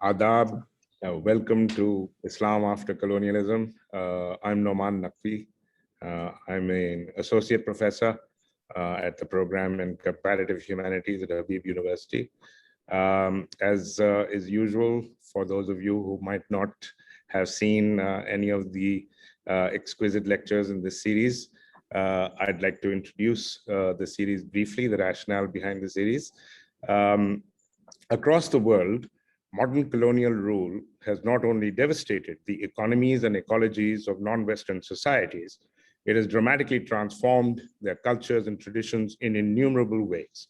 Adab, welcome to Islam After Colonialism. I'm Nauman Naqvi. I'm an associate professor at the program in comparative humanities at Habib University. As is usual, for those of you who might not have seen any of the exquisite lectures in this series, I'd like to introduce the series briefly, the rationale behind the series. Across the world, modern colonial rule has not only devastated the economies and ecologies of non-Western societies, it has dramatically transformed their cultures and traditions in innumerable ways.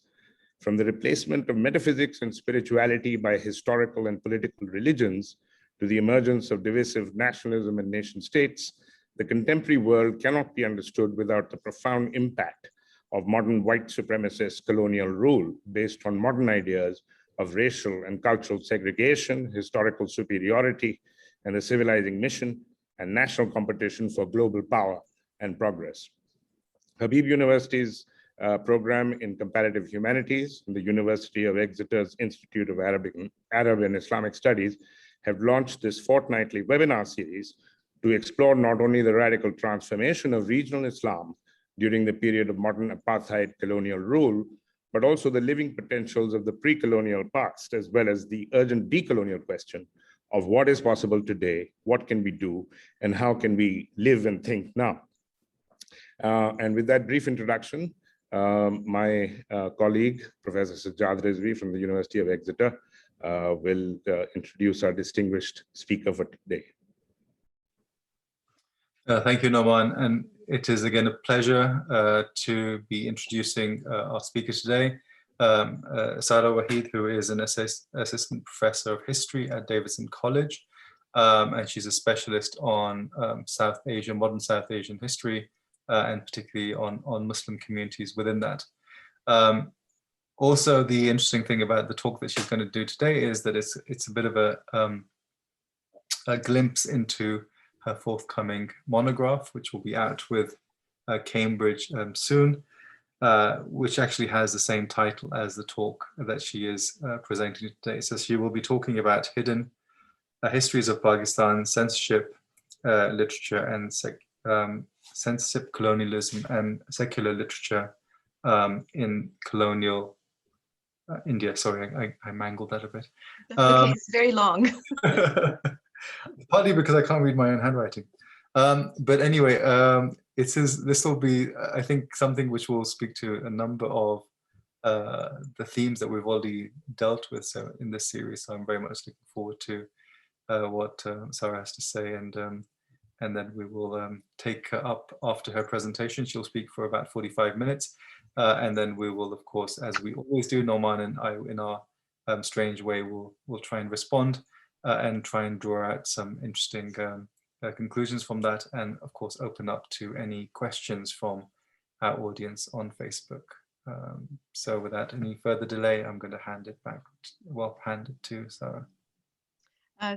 From the replacement of metaphysics and spirituality by historical and political religions to the emergence of divisive nationalism and nation states, the contemporary world cannot be understood without the profound impact of modern white supremacist colonial rule based on modern ideas of racial and cultural segregation, historical superiority, and the civilizing mission and national competition for global power and progress. Habib University's program in comparative humanities and the University of Exeter's Institute of Arab and Islamic Studies have launched this fortnightly webinar series to explore not only the radical transformation of regional Islam during the period of modern apartheid colonial rule, but also the living potentials of the pre-colonial past, as well as the urgent decolonial question of what is possible today, what can we do, and how can we live and think now. And with that brief introduction, my colleague, Professor Sajjad Rizvi from the University of Exeter, will introduce our distinguished speaker for today. Thank you, Nauman. And it is again a pleasure to be introducing our speaker today, Sarah Waheed, who is an assistant professor of history at Davidson College. And she's a specialist on South Asia, modern South Asian history, and particularly on Muslim communities within that. Also, the interesting thing about the talk that she's going to do today is that it's a bit of a glimpse into her forthcoming monograph, which will be out with Cambridge soon, which actually has the same title as the talk that she is presenting today. So she will be talking about Hidden Histories of Pakistan, Censorship, Literature, and Censorship, Colonialism, and Secular Literature in Colonial India. Sorry, I mangled that a bit. That's okay, it's very long. Partly because I can't read my own handwriting. But anyway, this will be, I think, something which will speak to a number of the themes that we've already dealt with in this series. So I'm very much looking forward to what Sarah has to say, and then we will take her up after her presentation. She'll speak for about 45 minutes, and then we will, of course, as we always do, Nauman and I, in our strange way, we'll try and respond and try and draw out some interesting conclusions from that, and of course open up to any questions from our audience on Facebook. So without any further delay, I'm going to hand it back, hand it to Sarah.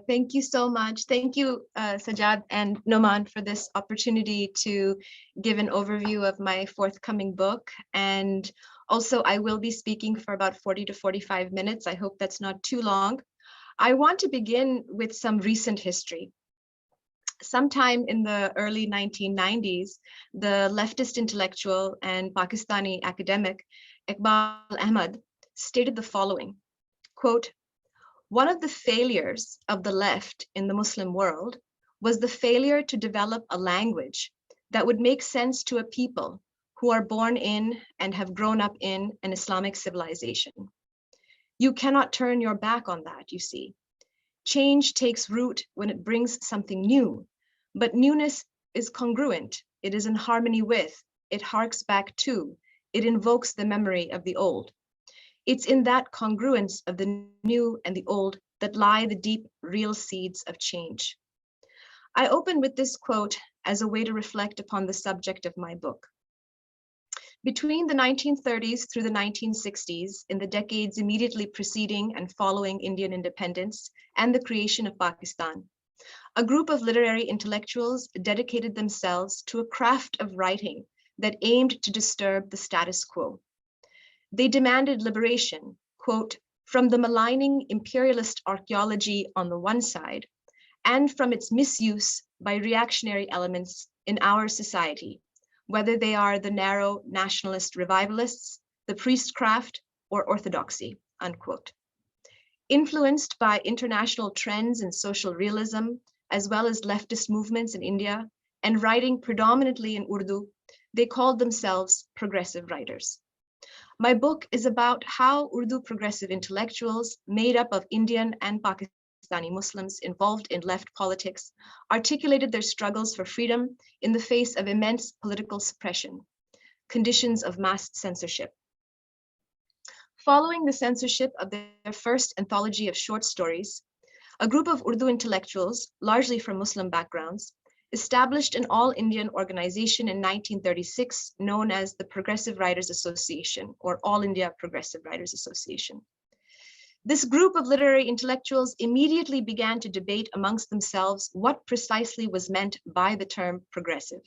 Thank you so much. Thank you, Sajjad and Nauman, for this opportunity to give an overview of my forthcoming book. And also, I will be speaking for about 40 to 45 minutes. I hope that's not too long. I want to begin with some recent history. Sometime in the early 1990s, the leftist intellectual and Pakistani academic Iqbal Ahmad stated the following, quote, "One of the failures of the left in the Muslim world was the failure to develop a language that would make sense to a people who are born in and have grown up in an Islamic civilization. You cannot turn your back on that, you see. Change takes root when it brings something new, but newness is congruent. It is in harmony with, it harks back to, it invokes the memory of the old. It's in that congruence of the new and the old that lie the deep, real seeds of change." I open with this quote as a way to reflect upon the subject of my book. Between the 1930s through the 1960s, in the decades immediately preceding and following Indian independence and the creation of Pakistan, a group of literary intellectuals dedicated themselves to a craft of writing that aimed to disturb the status quo. They demanded liberation, quote, from the maligning imperialist archaeology on the one side, and from its misuse by reactionary elements in our society, whether they are the narrow nationalist revivalists, the priestcraft, or orthodoxy, unquote. Influenced by international trends in social realism, as well as leftist movements in India, and writing predominantly in Urdu, they called themselves progressive writers. My book is about how Urdu progressive intellectuals made up of Indian and Pakistani Muslims involved in left politics articulated their struggles for freedom in the face of immense political suppression, conditions of mass censorship. Following the censorship of their first anthology of short stories, a group of Urdu intellectuals, largely from Muslim backgrounds, established an all-Indian organization in 1936 known as the Progressive Writers Association, or All India Progressive Writers Association. This group of literary intellectuals immediately began to debate amongst themselves what precisely was meant by the term progressive.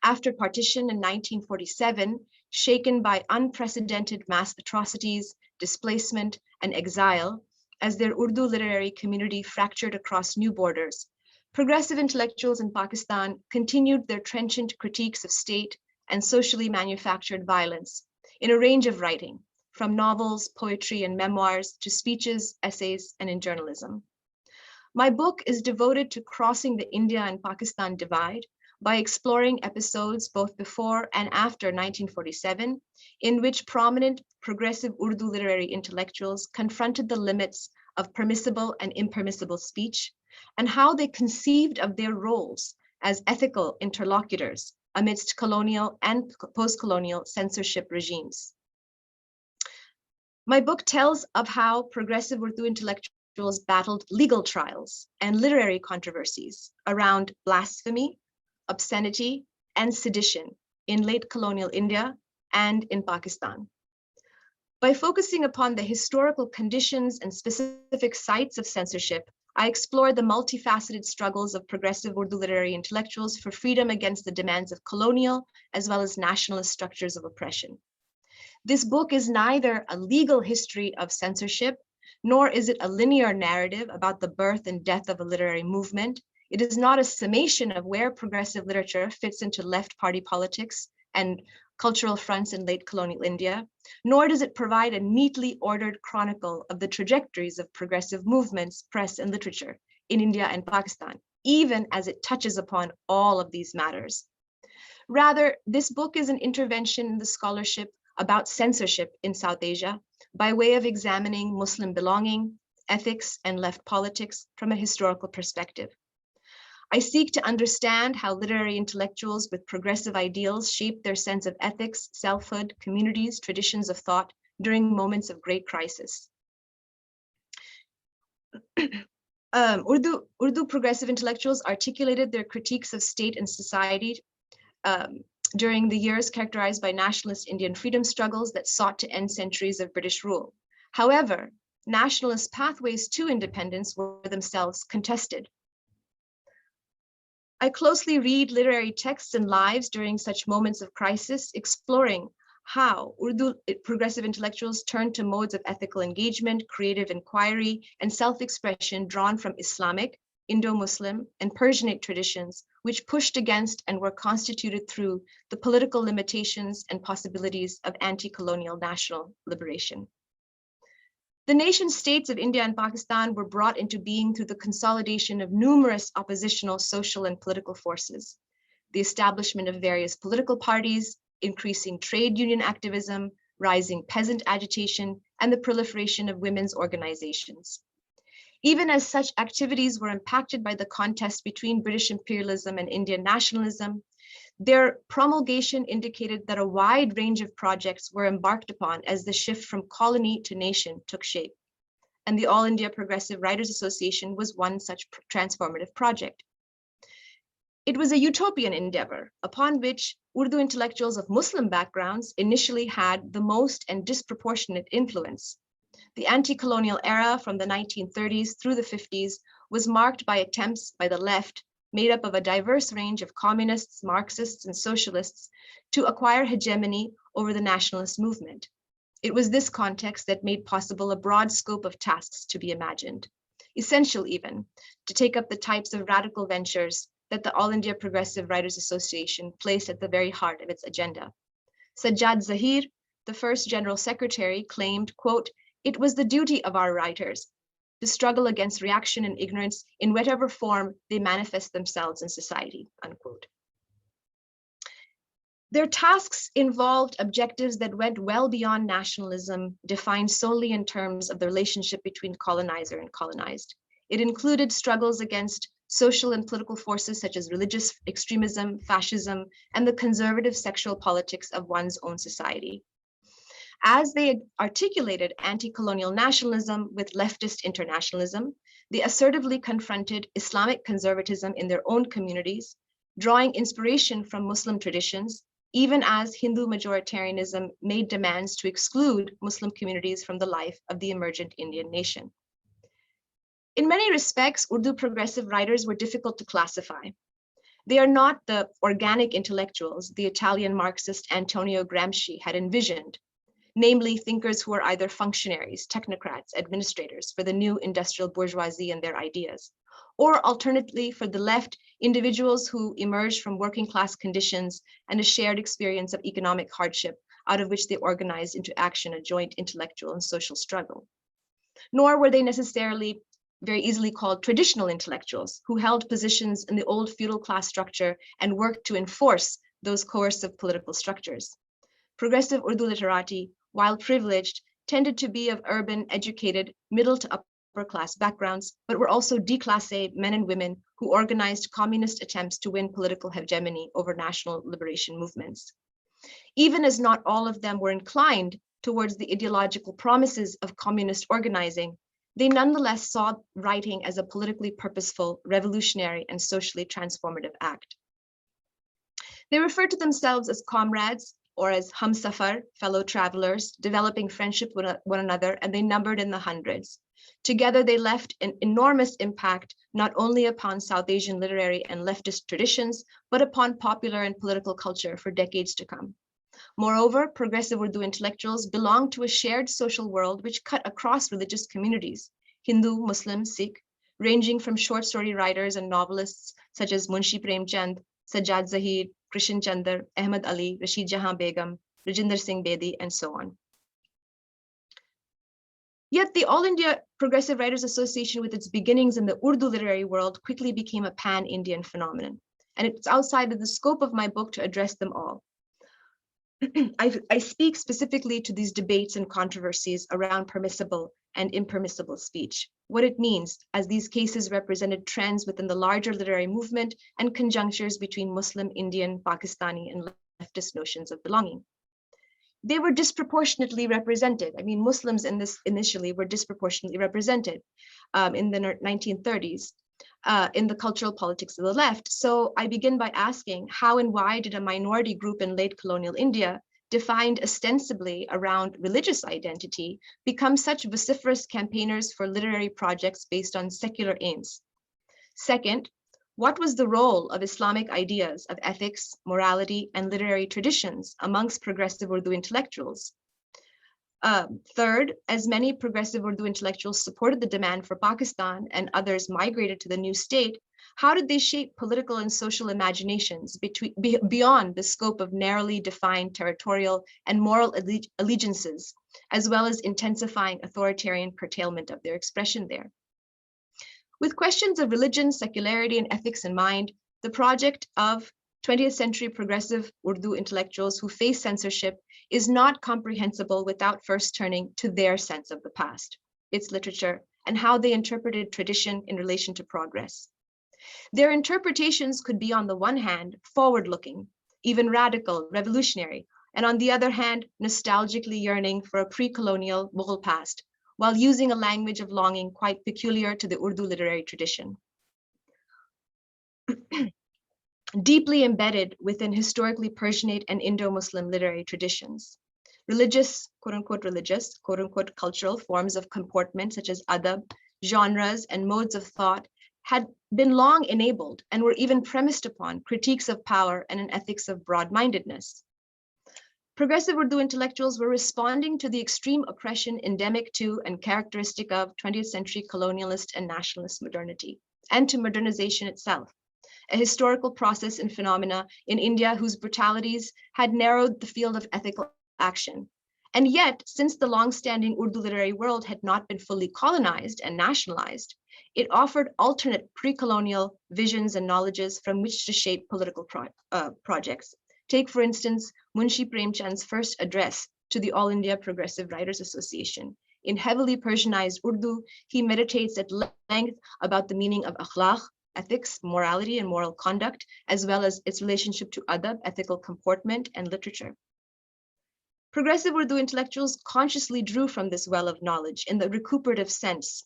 After partition in 1947, shaken by unprecedented mass atrocities, displacement, and exile, as their Urdu literary community fractured across new borders, progressive intellectuals in Pakistan continued their trenchant critiques of state and socially manufactured violence in a range of writing, from novels, poetry, and memoirs to speeches, essays, and in journalism. My book is devoted to crossing the India and Pakistan divide by exploring episodes both before and after 1947, in which prominent progressive Urdu literary intellectuals confronted the limits of permissible and impermissible speech, and how they conceived of their roles as ethical interlocutors amidst colonial and post-colonial censorship regimes. My book tells of how progressive Urdu intellectuals battled legal trials and literary controversies around blasphemy, obscenity, and sedition in late colonial India and in Pakistan. By focusing upon the historical conditions and specific sites of censorship, I explore the multifaceted struggles of progressive Urdu literary intellectuals for freedom against the demands of colonial as well as nationalist structures of oppression. This book is neither a legal history of censorship, nor is it a linear narrative about the birth and death of a literary movement. It is not a summation of where progressive literature fits into left party politics and cultural fronts in late colonial India, nor does it provide a neatly ordered chronicle of the trajectories of progressive movements, press, and literature in India and Pakistan, even as it touches upon all of these matters. Rather, this book is an intervention in the scholarship about censorship in South Asia by way of examining Muslim belonging, ethics, and left politics from a historical perspective. I seek to understand how literary intellectuals with progressive ideals shape their sense of ethics, selfhood, communities, traditions of thought during moments of great crisis. Urdu progressive intellectuals articulated their critiques of state and society during the years characterized by nationalist Indian freedom struggles that sought to end centuries of British rule. However, nationalist pathways to independence were themselves contested. I closely read literary texts and lives during such moments of crisis, exploring how Urdu progressive intellectuals turned to modes of ethical engagement, creative inquiry, and self-expression drawn from Islamic, Indo-Muslim, and Persianate traditions, which pushed against and were constituted through the political limitations and possibilities of anti-colonial national liberation. The nation states of India and Pakistan were brought into being through the consolidation of numerous oppositional social and political forces, the establishment of various political parties, increasing trade union activism, rising peasant agitation, and the proliferation of women's organizations. Even as such activities were impacted by the contest between British imperialism and Indian nationalism, their promulgation indicated that a wide range of projects were embarked upon as the shift from colony to nation took shape. And the All India Progressive Writers Association was one such transformative project. It was a utopian endeavor upon which Urdu intellectuals of Muslim backgrounds initially had the most and disproportionate influence. The anti-colonial era from the 1930s through the 50s was marked by attempts by the left, made up of a diverse range of communists, Marxists, and socialists, to acquire hegemony over the nationalist movement. It was this context that made possible a broad scope of tasks to be imagined, essential even to take up the types of radical ventures that the All India Progressive Writers Association placed at the very heart of its agenda. Sajjad Rizvi, the first general secretary, claimed, quote, "It was the duty of our writers to struggle against reaction and ignorance in whatever form they manifest themselves in society," unquote. Their tasks involved objectives that went well beyond nationalism, defined solely in terms of the relationship between colonizer and colonized. It included struggles against social and political forces such as religious extremism, fascism, and the conservative sexual politics of one's own society. As they articulated anti-colonial nationalism with leftist internationalism, they assertively confronted Islamic conservatism in their own communities, drawing inspiration from Muslim traditions, even as Hindu majoritarianism made demands to exclude Muslim communities from the life of the emergent Indian nation. In many respects, Urdu progressive writers were difficult to classify. They are not the organic intellectuals the Italian Marxist Antonio Gramsci had envisioned, namely thinkers who are either functionaries, technocrats, administrators for the new industrial bourgeoisie and their ideas, or alternately for the left, individuals who emerged from working class conditions and a shared experience of economic hardship, out of which they organized into action a joint intellectual and social struggle. Nor were they necessarily very easily called traditional intellectuals who held positions in the old feudal class structure and worked to enforce those coercive political structures. Progressive Urdu literati, while privileged, tended to be of urban, educated, middle to upper class backgrounds, but were also déclassé men and women who organized communist attempts to win political hegemony over national liberation movements. Even as not all of them were inclined towards the ideological promises of communist organizing, they nonetheless saw writing as a politically purposeful, revolutionary, and socially transformative act. They referred to themselves as comrades or as humsafar, fellow travelers, developing friendship with one another, and they numbered in the hundreds. Together, they left an enormous impact not only upon South Asian literary and leftist traditions, but upon popular and political culture for decades to come. Moreover, progressive Urdu intellectuals belonged to a shared social world which cut across religious communities, Hindu, Muslim, Sikh, ranging from short story writers and novelists such as Munshi Premchand, Sajjad Rizvi, Krishan Chandra, Ahmad Ali, Rashid Jahan Begum, Rajinder Singh Bedi, and so on. Yet the All India Progressive Writers Association, with its beginnings in the Urdu literary world, quickly became a pan-Indian phenomenon. And it's outside of the scope of my book to address them all. I speak specifically to these debates and controversies around permissible and impermissible speech, what it means, as these cases represented trends within the larger literary movement and conjunctures between Muslim, Indian, Pakistani, and leftist notions of belonging. They were disproportionately represented. I mean, Muslims in this initially were disproportionately represented in the 1930s. In the cultural politics of the left. So I begin by asking, how and why did a minority group in late colonial India, defined ostensibly around religious identity, become such vociferous campaigners for literary projects based on secular aims? Second, what was the role of Islamic ideas of ethics, morality, and literary traditions amongst progressive Urdu intellectuals? Third, as many progressive Urdu intellectuals supported the demand for Pakistan and others migrated to the new state, how did they shape political and social imaginations beyond the scope of narrowly defined territorial and moral allegiances, as well as intensifying authoritarian curtailment of their expression there? With questions of religion, secularity, and ethics in mind, the project of 20th century progressive Urdu intellectuals who face censorship is not comprehensible without first turning to their sense of the past, its literature, and how they interpreted tradition in relation to progress. Their interpretations could be, on the one hand, forward-looking, even radical, revolutionary, and on the other hand, nostalgically yearning for a pre-colonial Mughal past, while using a language of longing quite peculiar to the Urdu literary tradition. Deeply embedded within historically Persianate and Indo-Muslim literary traditions. Religious, quote-unquote, cultural forms of comportment, such as adab, genres, and modes of thought, had been long enabled and were even premised upon critiques of power and an ethics of broad-mindedness. Progressive Urdu intellectuals were responding to the extreme oppression endemic to and characteristic of 20th century colonialist and nationalist modernity, and to modernization itself, a historical process and phenomena in India whose brutalities had narrowed the field of ethical action. And yet, since the long-standing Urdu literary world had not been fully colonized and nationalized, it offered alternate pre-colonial visions and knowledges from which to shape political projects. Take, for instance, Munshi Premchand's first address to the All India Progressive Writers Association. In heavily Persianized Urdu, he meditates at length about the meaning of akhlaq, ethics, morality, and moral conduct, as well as its relationship to adab, ethical comportment, and literature. Progressive Urdu intellectuals consciously drew from this well of knowledge in the recuperative sense.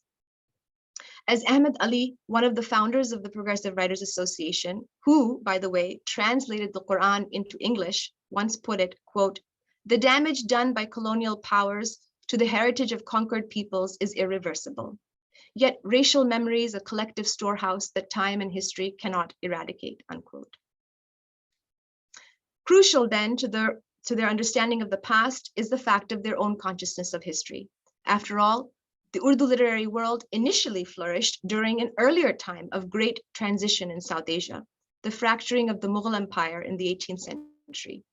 As Ahmed Ali, one of the founders of the Progressive Writers Association, who, by the way, translated the Quran into English, once put it, quote, "The damage done by colonial powers to the heritage of conquered peoples is irreversible. Yet racial memory is a collective storehouse that time and history cannot eradicate," unquote. Crucial then to their understanding of the past is the fact of their own consciousness of history. After all, the Urdu literary world initially flourished during an earlier time of great transition in South Asia, the fracturing of the Mughal Empire in the 18th century.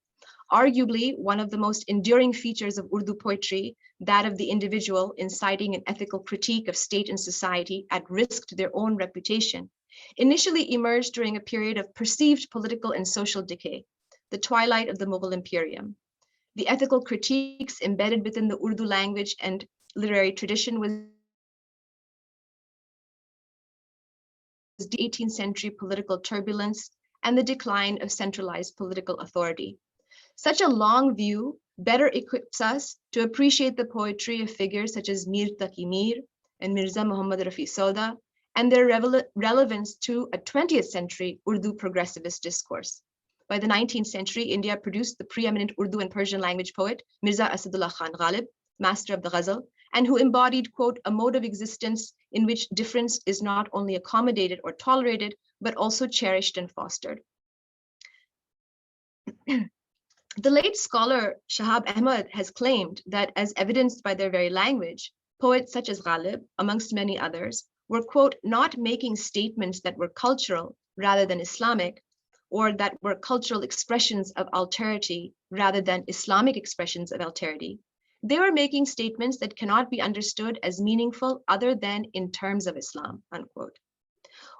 Arguably, one of the most enduring features of Urdu poetry, that of the individual inciting an ethical critique of state and society at risk to their own reputation, initially emerged during a period of perceived political and social decay, the twilight of the Mughal Imperium. The ethical critiques embedded within the Urdu language and literary tradition was the 18th century political turbulence and the decline of centralized political authority. Such a long view better equips us to appreciate the poetry of figures such as Mir Taqi Mir and Mirza Muhammad Rafi Sauda and their relevance to a 20th century Urdu progressivist discourse. By the 19th century, India produced the preeminent Urdu and Persian language poet, Mirza Asadullah Khan Ghalib, master of the ghazal, and who embodied, quote, "a mode of existence in which difference is not only accommodated or tolerated, but also cherished and fostered." The late scholar Shahab Ahmad has claimed that, as evidenced by their very language, poets such as Ghalib, amongst many others, were, quote, "not making statements that were cultural rather than Islamic, or that were cultural expressions of alterity rather than Islamic expressions of alterity. They were making statements that cannot be understood as meaningful other than in terms of Islam," unquote.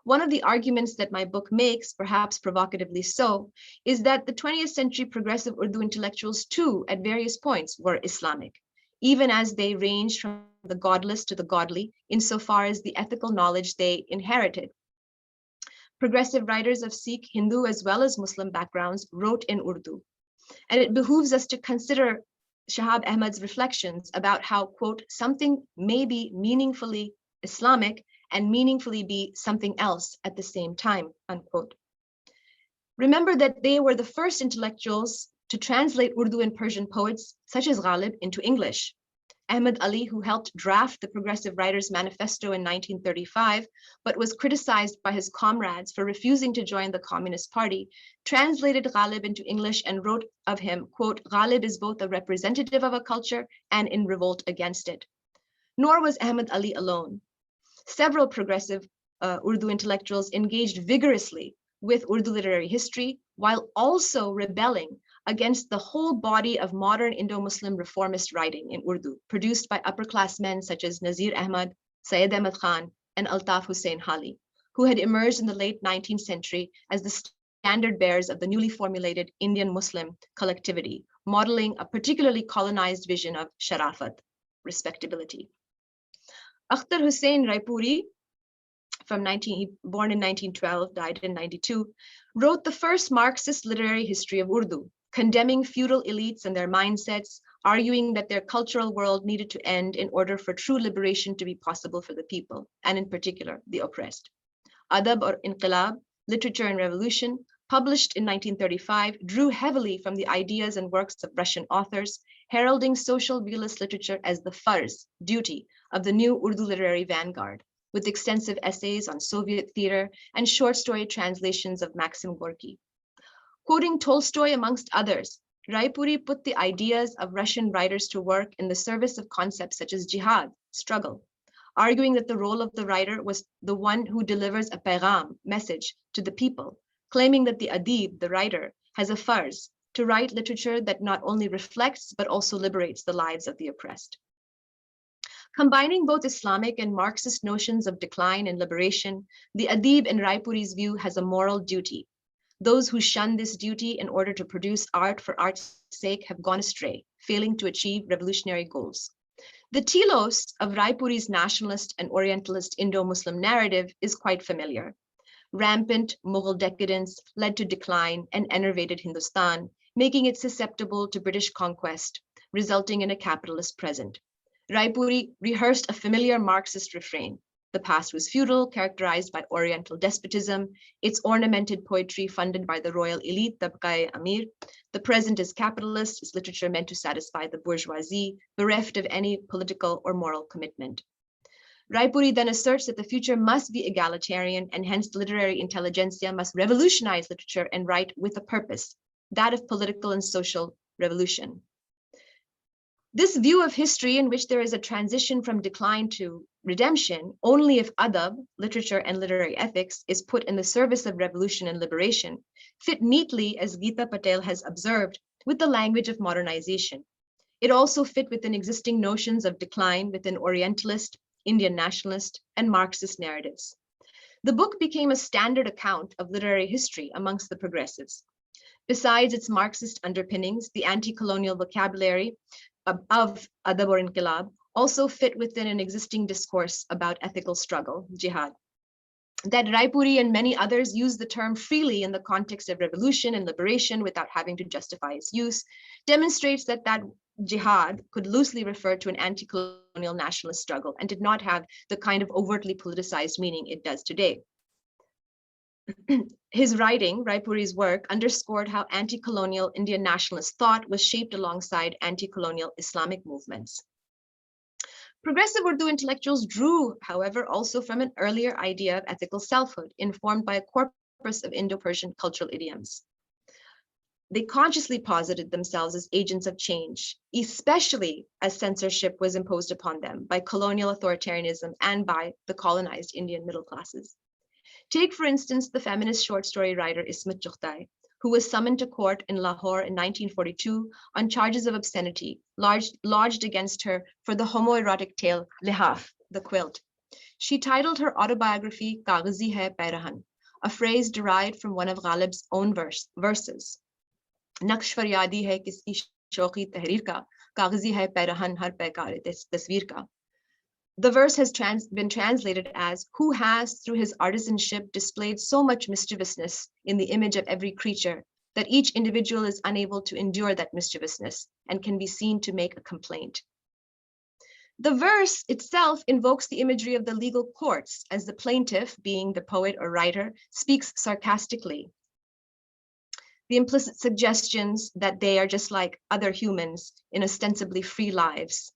One of the arguments that my book makes, perhaps provocatively so, is that the 20th century progressive Urdu intellectuals too, at various points, were Islamic, even as they ranged from the godless to the godly, insofar as the ethical knowledge they inherited. Progressive writers of Sikh, Hindu, as well as Muslim backgrounds wrote in Urdu. And it behooves us to consider Shahab Ahmad's reflections about how, quote, "something may be meaningfully Islamic and meaningfully be something else at the same time," unquote. Remember that they were the first intellectuals to translate Urdu and Persian poets, such as Ghalib, into English. Ahmed Ali, who helped draft the Progressive Writers Manifesto in 1935, but was criticized by his comrades for refusing to join the Communist Party, translated Ghalib into English and wrote of him, quote, "Ghalib is both a representative of a culture and in revolt against it." Nor was Ahmed Ali alone. Several progressive Urdu intellectuals engaged vigorously with Urdu literary history while also rebelling against the whole body of modern Indo-Muslim reformist writing in Urdu, produced by upper-class men such as Nazir Ahmad, Syed Ahmad Khan, and Altaf Hussain Hali, who had emerged in the late 19th century as the standard bearers of the newly formulated Indian Muslim collectivity, modeling a particularly colonized vision of sharafat, respectability. Akhtar Hussain Raipuri, born in 1912, died in 92, wrote the first Marxist literary history of Urdu, condemning feudal elites and their mindsets, arguing that their cultural world needed to end in order for true liberation to be possible for the people, and in particular, the oppressed. Adab or Inqilab, Literature and Revolution, published in 1935, drew heavily from the ideas and works of Russian authors, heralding social realist literature as the farz, duty, of the new Urdu literary vanguard, with extensive essays on Soviet theater and short story translations of Maxim Gorky. Quoting Tolstoy amongst others, Raipuri put the ideas of Russian writers to work in the service of concepts such as jihad, struggle, arguing that the role of the writer was the one who delivers a pagham, message, to the people, claiming that the adib, the writer, has a farz to write literature that not only reflects but also liberates the lives of the oppressed. Combining both Islamic and Marxist notions of decline and liberation, the adib in Raipuri's view has a moral duty. Those who shun this duty in order to produce art for art's sake have gone astray, failing to achieve revolutionary goals. The telos of Raipuri's nationalist and Orientalist Indo-Muslim narrative is quite familiar. Rampant Mughal decadence led to decline and enervated Hindustan, making it susceptible to British conquest, resulting in a capitalist present. Raipuri rehearsed a familiar Marxist refrain. The past was feudal, characterized by Oriental despotism, its ornamented poetry funded by the royal elite, Tabqa-e-Amir. The present is capitalist, its literature meant to satisfy the bourgeoisie, bereft of any political or moral commitment. Raipuri then asserts that the future must be egalitarian, and hence the literary intelligentsia must revolutionize literature and write with a purpose, that of political and social revolution. This view of history, in which there is a transition from decline to redemption only if adab, literature and literary ethics, is put in the service of revolution and liberation, fit neatly, as Geeta Patel has observed, with the language of modernization. It also fit within existing notions of decline within Orientalist, Indian nationalist, and Marxist narratives. The book became a standard account of literary history amongst the progressives. Besides its Marxist underpinnings, the anti-colonial vocabulary of adab or inqilab also fit within an existing discourse about ethical struggle, jihad. That Raipuri and many others use the term freely in the context of revolution and liberation without having to justify its use demonstrates that jihad could loosely refer to an anti-colonial nationalist struggle and did not have the kind of overtly politicized meaning it does today. His writing, Raipuri's work, underscored how anti-colonial Indian nationalist thought was shaped alongside anti-colonial Islamic movements. Progressive Urdu intellectuals drew, however, also from an earlier idea of ethical selfhood, informed by a corpus of Indo-Persian cultural idioms. They consciously posited themselves as agents of change, especially as censorship was imposed upon them by colonial authoritarianism and by the colonized Indian middle classes. Take, for instance, the feminist short story writer Ismat Chughtai, who was summoned to court in Lahore in 1942 on charges of obscenity lodged against her for the homoerotic tale Lihaf, the quilt. She titled her autobiography Kagzi Hai Pairahan, a phrase derived from one of Ghalib's own verses. Naqsh faryadi hai kiski shauqi tahrir ka, Kagzi hai pairahan har paikare tasveer ka. The verse has been translated as, who has, through his artisanship, displayed so much mischievousness in the image of every creature that each individual is unable to endure that mischievousness and can be seen to make a complaint. The verse itself invokes the imagery of the legal courts, as the plaintiff, being the poet or writer, speaks sarcastically. The implicit suggestions that they are just like other humans in ostensibly free lives.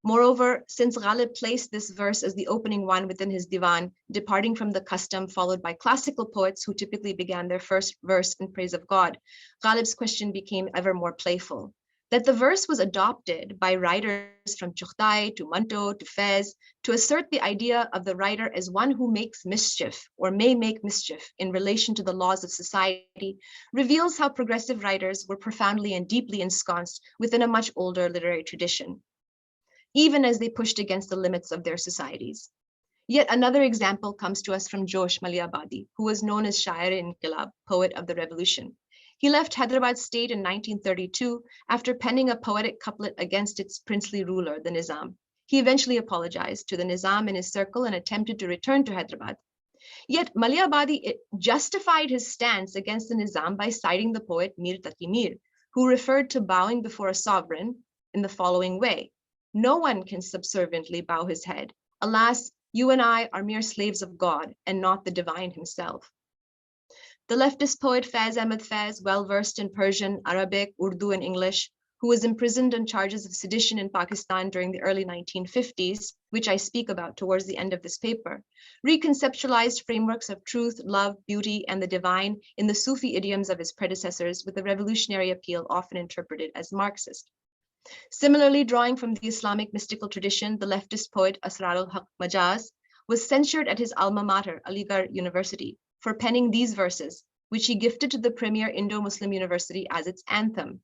Moreover, since Ghalib placed this verse as the opening one within his divan, departing from the custom followed by classical poets who typically began their first verse in praise of God, Ghalib's question became ever more playful. That the verse was adopted by writers from Chughtai to Manto to Fez to assert the idea of the writer as one who makes mischief or may make mischief in relation to the laws of society reveals how progressive writers were profoundly and deeply ensconced within a much older literary tradition, even as they pushed against the limits of their societies. Yet another example comes to us from Josh Maliabadi, who was known as Shair-e-Inqilab, poet of the revolution. He left Hyderabad state in 1932 after penning a poetic couplet against its princely ruler, the Nizam. He eventually apologized to the Nizam and his circle and attempted to return to Hyderabad. Yet Maliabadi justified his stance against the Nizam by citing the poet Mir Taqi Mir, who referred to bowing before a sovereign in the following way: no one can subserviently bow his head. Alas, you and I are mere slaves of God and not the divine himself. The leftist poet Faiz Ahmed Faiz, well-versed in Persian, Arabic, Urdu, and English, who was imprisoned on charges of sedition in Pakistan during the early 1950s, which I speak about towards the end of this paper, reconceptualized frameworks of truth, love, beauty, and the divine in the Sufi idioms of his predecessors with a revolutionary appeal often interpreted as Marxist. Similarly, drawing from the Islamic mystical tradition, the leftist poet Asrar al-Haq Majaz was censured at his alma mater, Aligarh University, for penning these verses, which he gifted to the premier Indo-Muslim university as its anthem.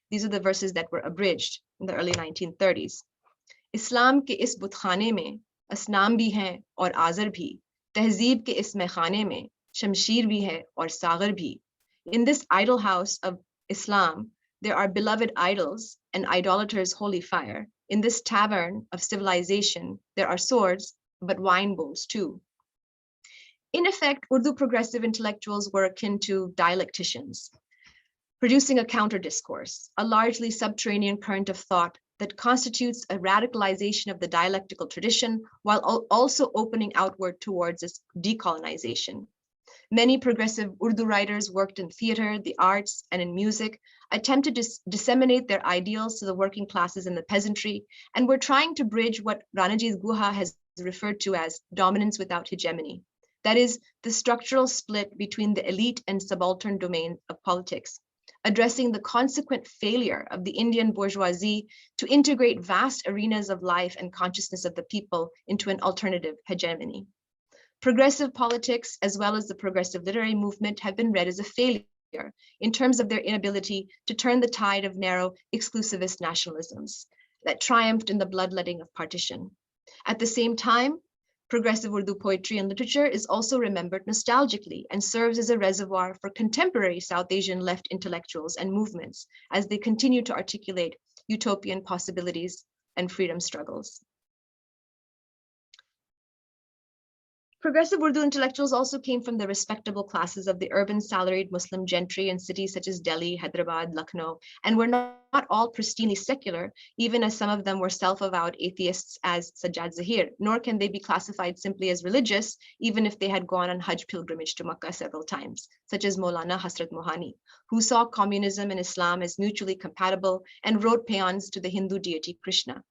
These are the verses that were abridged in the early 1930s. Islam ke is butkhane mein asnam bhi hain aur azar bhi, tehzeeb ke is mehkhane mein shamsheer bhi hai aur sagar bhi. In this idol house of Islam, there are beloved idols and idolaters' holy fire. In this tavern of civilization, there are swords, but wine bowls too. In effect, Urdu progressive intellectuals were akin to dialecticians, producing a counter discourse, a largely subterranean current of thought that constitutes a radicalization of the dialectical tradition while also opening outward towards its decolonization. Many progressive Urdu writers worked in theater, the arts, and in music, attempted to disseminate their ideals to the working classes and the peasantry, and were trying to bridge what Ranajit Guha has referred to as dominance without hegemony. That is, the structural split between the elite and subaltern domain of politics, addressing the consequent failure of the Indian bourgeoisie to integrate vast arenas of life and consciousness of the people into an alternative hegemony. Progressive politics, as well as the progressive literary movement, have been read as a failure in terms of their inability to turn the tide of narrow exclusivist nationalisms that triumphed in the bloodletting of partition. At the same time, progressive Urdu poetry and literature is also remembered nostalgically and serves as a reservoir for contemporary South Asian left intellectuals and movements as they continue to articulate utopian possibilities and freedom struggles. Progressive Urdu intellectuals also came from the respectable classes of the urban salaried Muslim gentry in cities such as Delhi, Hyderabad, Lucknow, and were not all pristinely secular, even as some of them were self-avowed atheists as Sajjad Zahir, nor can they be classified simply as religious, even if they had gone on Hajj pilgrimage to Makkah several times, such as Maulana Hasrat Mohani, who saw communism and Islam as mutually compatible and wrote paeans to the Hindu deity Krishna.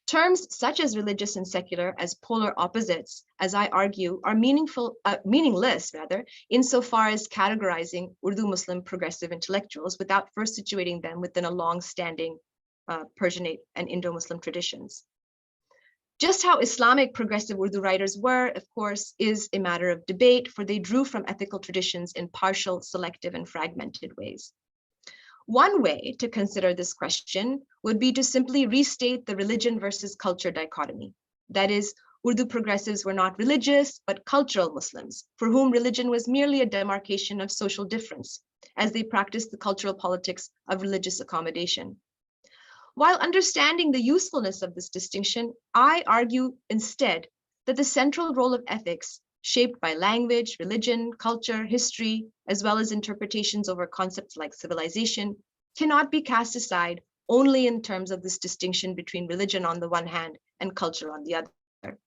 Terms such as religious and secular as polar opposites, as I argue, are meaningless, insofar as categorizing Urdu Muslim progressive intellectuals without first situating them within a long-standing Persianate and Indo-Muslim traditions. Just how Islamic progressive Urdu writers were, of course, is a matter of debate, for they drew from ethical traditions in partial, selective, and fragmented ways. One way to consider this question would be to simply restate the religion versus culture dichotomy. That is, Urdu progressives were not religious, but cultural Muslims, for whom religion was merely a demarcation of social difference, as they practiced the cultural politics of religious accommodation. While understanding the usefulness of this distinction, I argue instead that the central role of ethics, shaped by language, religion, culture, history, as well as interpretations over concepts like civilization, cannot be cast aside only in terms of this distinction between religion on the one hand and culture on the other.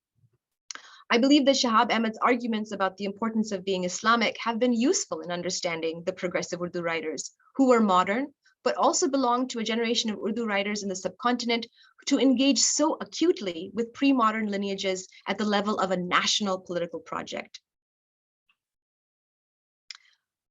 I believe that Shahab Ahmed's arguments about the importance of being Islamic have been useful in understanding the progressive Urdu writers who were modern, but also belonged to a generation of Urdu writers in the subcontinent to engage so acutely with pre-modern lineages at the level of a national political project.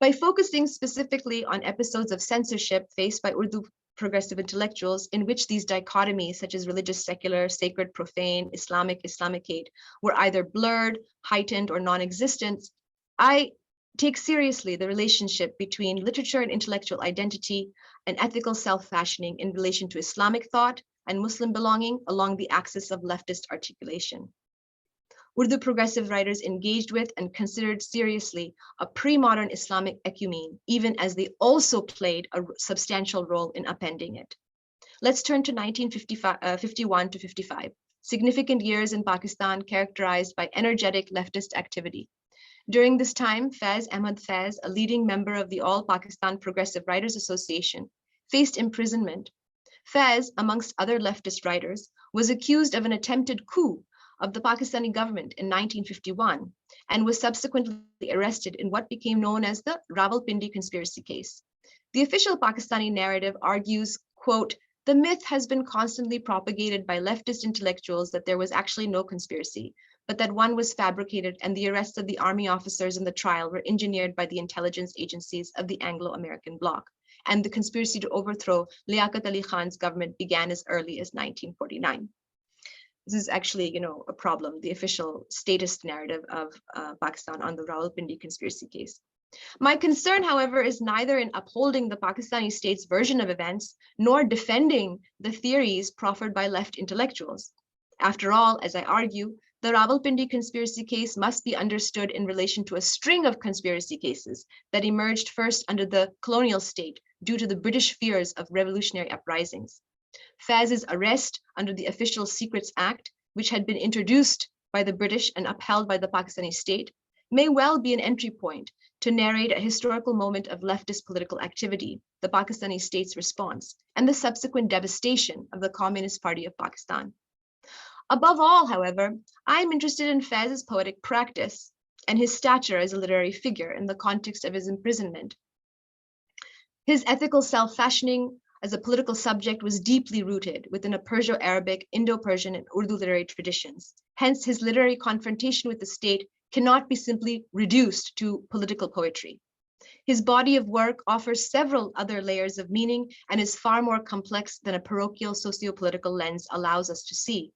By focusing specifically on episodes of censorship faced by Urdu progressive intellectuals in which these dichotomies, such as religious, secular, sacred, profane, Islamic, Islamicate, were either blurred, heightened, or non-existent, I take seriously the relationship between literature and intellectual identity and ethical self-fashioning in relation to Islamic thought and Muslim belonging along the axis of leftist articulation. Urdu progressive writers engaged with and considered seriously a pre-modern Islamic ecumene, even as they also played a substantial role in upending it. Let's turn to 1951 to 55, significant years in Pakistan characterized by energetic leftist activity. During this time, Faiz Ahmad Faiz, a leading member of the All Pakistan Progressive Writers Association, faced imprisonment. Faiz, amongst other leftist writers, was accused of an attempted coup of the Pakistani government in 1951 and was subsequently arrested in what became known as the Rawalpindi conspiracy case. The official Pakistani narrative argues, quote, "The myth has been constantly propagated by leftist intellectuals that there was actually no conspiracy, but that one was fabricated and the arrests of the army officers in the trial were engineered by the intelligence agencies of the Anglo-American bloc. And the conspiracy to overthrow Liaquat Ali Khan's government began as early as 1949. This is actually, a problem, the official statist narrative of Pakistan on the Rawalpindi conspiracy case. My concern, however, is neither in upholding the Pakistani state's version of events, nor defending the theories proffered by left intellectuals. After all, as I argue, the Rawalpindi conspiracy case must be understood in relation to a string of conspiracy cases that emerged first under the colonial state due to the British fears of revolutionary uprisings. Faz's arrest under the Official Secrets Act, which had been introduced by the British and upheld by the Pakistani state, may well be an entry point to narrate a historical moment of leftist political activity, the Pakistani state's response, and the subsequent devastation of the Communist Party of Pakistan. Above all, however, I am interested in Faz's poetic practice and his stature as a literary figure in the context of his imprisonment. His ethical self-fashioning as a political subject was deeply rooted within a Perso-Arabic, Indo-Persian, and Urdu literary traditions. Hence, his literary confrontation with the state cannot be simply reduced to political poetry. His body of work offers several other layers of meaning and is far more complex than a parochial socio-political lens allows us to see.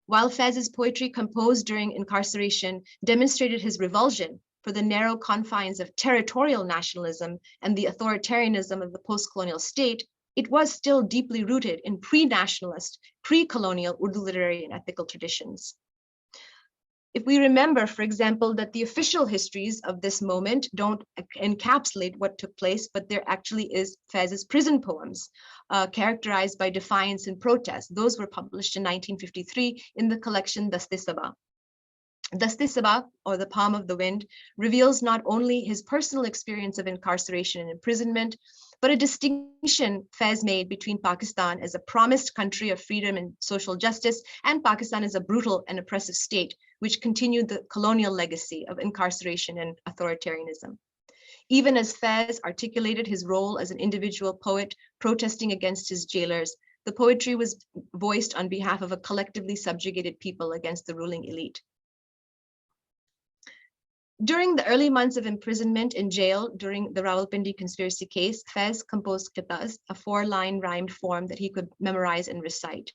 While Faz's poetry composed during incarceration demonstrated his revulsion for the narrow confines of territorial nationalism and the authoritarianism of the post-colonial state, it was still deeply rooted in pre-nationalist, pre-colonial Urdu literary and ethical traditions. If we remember, for example, that the official histories of this moment don't encapsulate what took place, but there actually is Faz's prison poems, characterized by defiance and protest. Those were published in 1953 in the collection Dast-e-Sabah. Dast-e-Sabah, or the Palm of the Wind, reveals not only his personal experience of incarceration and imprisonment, but a distinction Faz made between Pakistan as a promised country of freedom and social justice and Pakistan as a brutal and oppressive state, which continued the colonial legacy of incarceration and authoritarianism. Even as Faz articulated his role as an individual poet protesting against his jailers, the poetry was voiced on behalf of a collectively subjugated people against the ruling elite. During the early months of imprisonment in jail during the Rawalpindi conspiracy case, Faz composed qitas, a 4-line rhymed form that he could memorize and recite.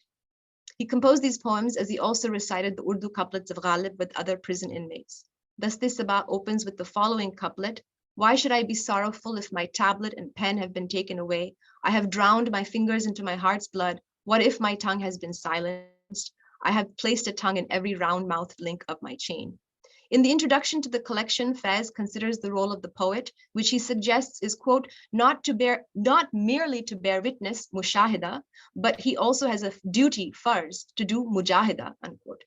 He composed these poems as he also recited the Urdu couplets of Ghalib with other prison inmates. Dast-e-Sabah opens with the following couplet: "Why should I be sorrowful if my tablet and pen have been taken away? I have drowned my fingers into my heart's blood. What if my tongue has been silenced? I have placed a tongue in every round-mouthed link of my chain." In the introduction to the collection, Faz considers the role of the poet, which he suggests is, quote, not merely to bear witness, mushahida, but he also has a duty, farz, to do mujahida, unquote.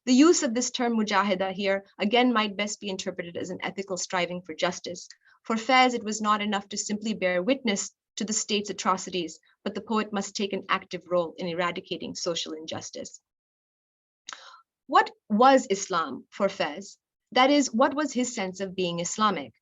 The use of this term mujahida here, again, might best be interpreted as an ethical striving for justice. For Faz, it was not enough to simply bear witness to the state's atrocities, but the poet must take an active role in eradicating social injustice. What was Islam for Faz? That is, what was his sense of being Islamic?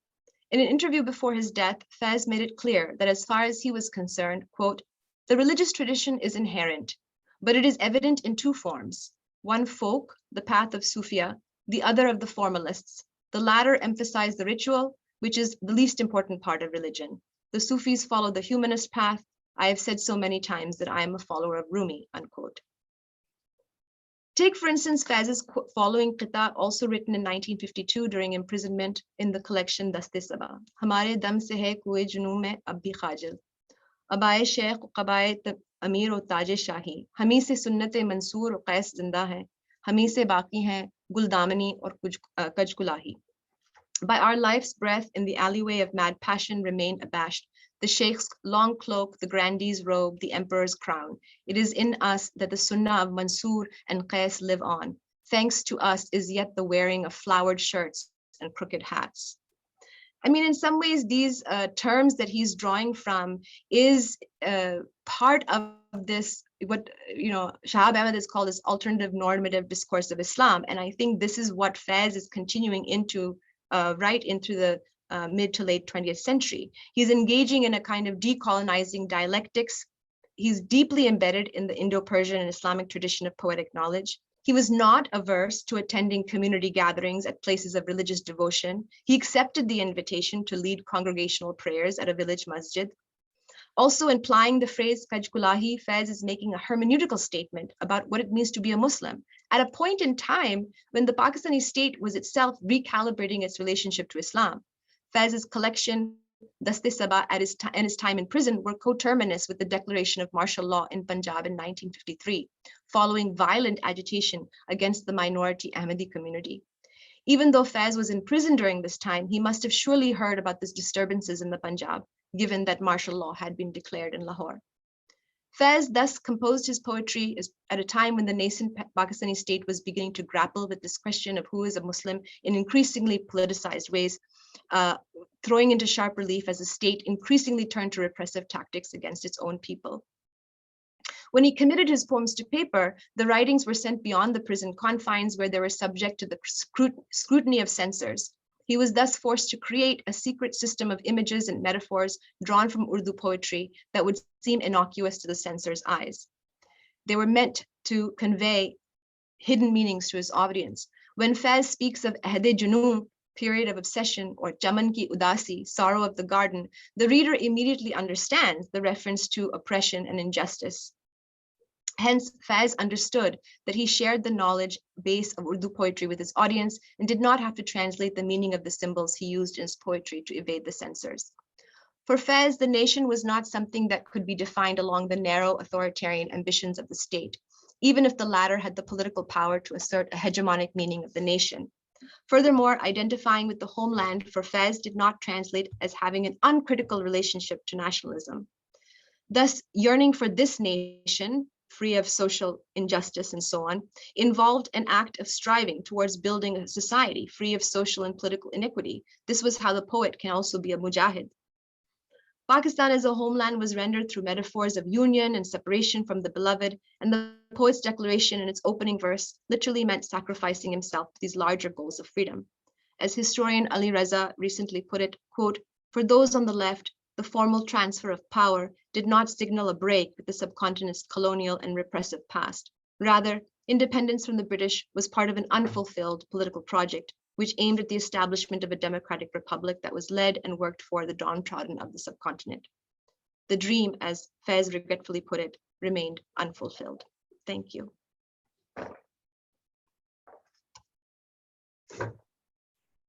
In an interview before his death, Faz made it clear that as far as he was concerned, quote, "The religious tradition is inherent, but it is evident in 2 forms. One folk, the path of Sufia, the other of the formalists. The latter emphasize the ritual, which is the least important part of religion. The Sufis follow the humanist path. I have said so many times that I am a follower of Rumi," unquote. Take, for instance, Faz's following qita, also written in 1952 during imprisonment in the collection Dast-e-Sabah. "Hamare dam se hai kuए junoo mein ab bhi khajil. Abaye sheikh qabaye amir o taje shahi. Hami se sunnate mansoor o qais zinda hai. Hami se baqi hai guldamani or kajkulahi. By our life's breath in the alleyway of mad passion remain abashed. The sheikh's long cloak, the grandee's robe, the emperor's crown. It is in us that the sunnah of Mansoor and Qais live on. Thanks to us is yet the wearing of flowered shirts and crooked hats." I mean, in some ways, these terms that he's drawing from is part of this, what Shahab Ahmed has called this alternative normative discourse of Islam. And I think this is what Faz is continuing into right into the mid to late 20th century. He's engaging in a kind of decolonizing dialectics he's deeply embedded in the Indo-Persian and Islamic tradition of poetic knowledge. He was not averse to attending community gatherings at places of religious devotion. He accepted the invitation to lead congregational prayers at a village masjid. Also, implying the phrase Fajkulahi, Faiz is making a hermeneutical statement about what it means to be a Muslim at a point in time when the Pakistani state was itself recalibrating its relationship to Islam. Faiz's collection, Daste Sabah, and his time in prison were coterminous with the declaration of martial law in Punjab in 1953, following violent agitation against the minority Ahmadi community. Even though Faiz was in prison during this time, he must have surely heard about these disturbances in the Punjab, given that martial law had been declared in Lahore. Faiz thus composed his poetry at a time when the nascent Pakistani state was beginning to grapple with this question of who is a Muslim in increasingly politicized ways, throwing into sharp relief as the state increasingly turned to repressive tactics against its own people. When he committed his poems to paper, the writings were sent beyond the prison confines where they were subject to the scrutiny of censors. He was thus forced to create a secret system of images and metaphors drawn from Urdu poetry that would seem innocuous to the censor's eyes. They were meant to convey hidden meanings to his audience. When Faiz speaks of Ahde Junoon, period of obsession, or Chaman ki udasi, sorrow of the garden, the reader immediately understands the reference to oppression and injustice. Hence, Faiz understood that he shared the knowledge base of Urdu poetry with his audience and did not have to translate the meaning of the symbols he used in his poetry to evade the censors. For Faiz, the nation was not something that could be defined along the narrow authoritarian ambitions of the state, even if the latter had the political power to assert a hegemonic meaning of the nation. Furthermore, identifying with the homeland for Faiz did not translate as having an uncritical relationship to nationalism. Thus, yearning for this nation, free of social injustice and so on, involved an act of striving towards building a society free of social and political iniquity. This was how the poet can also be a mujahid. Pakistan as a homeland was rendered through metaphors of union and separation from the beloved, and the poet's declaration in its opening verse literally meant sacrificing himself to these larger goals of freedom. As historian Ali Raza recently put it, quote, "For those on the left, the formal transfer of power did not signal a break with the subcontinent's colonial and repressive past. Rather, independence from the British was part of an unfulfilled political project, which aimed at the establishment of a democratic republic that was led and worked for the downtrodden of the subcontinent. The dream, as Faiz regretfully put it, remained unfulfilled." Thank you.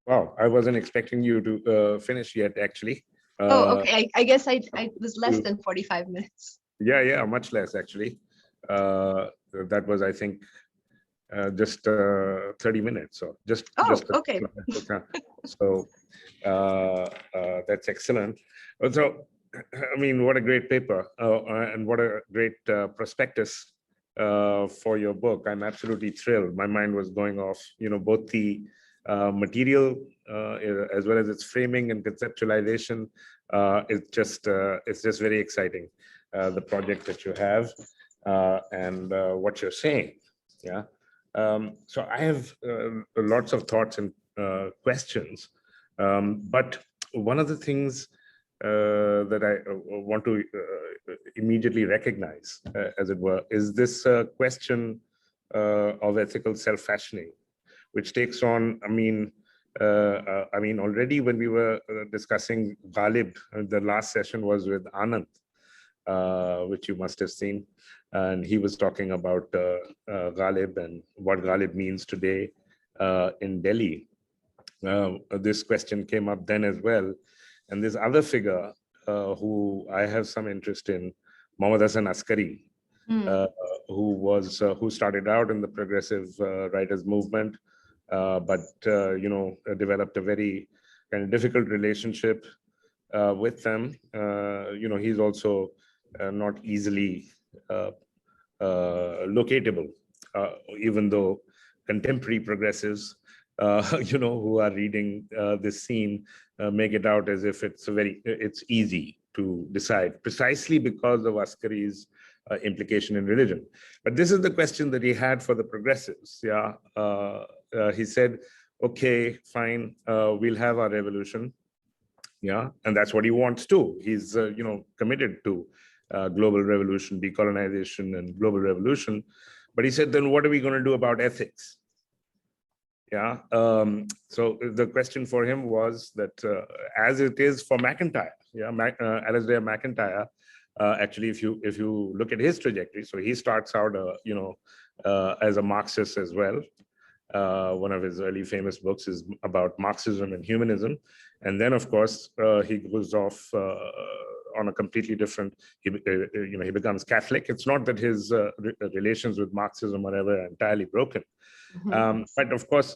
Wow, I wasn't expecting you to finish yet, actually. Okay. I guess I was less than 45 minutes. Yeah, much less, actually. That was, I think, just 30 minutes or just okay. So that's excellent. So, I mean, what a great paper and what a great prospectus for your book. I'm absolutely thrilled. My mind was going off, both the material as well as its framing and conceptualization. It's just very exciting, the project that you have and what you're saying. Yeah. So I have lots of thoughts and questions, but one of the things that I want to immediately recognize, as it were, is this question of ethical self-fashioning, which takes on, I mean, already when we were discussing Ghalib, the last session was with Anand, which you must have seen. And he was talking about Ghalib and what Ghalib means today in Delhi. This question came up then as well. And this other figure who I have some interest in, Mohammad Hassan Askari, who started out in the progressive writers movement, but developed a very kind of difficult relationship with them. He's also not easily locatable, even though contemporary progressives, who are reading this scene, make it out as if it's easy to decide, precisely because of Askari's implication in religion. But this is the question that he had for the progressives. Yeah, he said, "Okay, fine, we'll have our revolution." Yeah, and that's what he wants to. He's committed to global revolution, decolonization, and global revolution. But he said, then what are we going to do about ethics? Yeah. So the question for him was that, as it is for McIntyre, yeah, Alasdair McIntyre. Actually, if you look at his trajectory, so he starts out, as a Marxist as well. One of his early famous books is about Marxism and humanism, and then of course he goes off on a completely different. He becomes Catholic. It's not that his relations with Marxism are ever entirely broken, but of course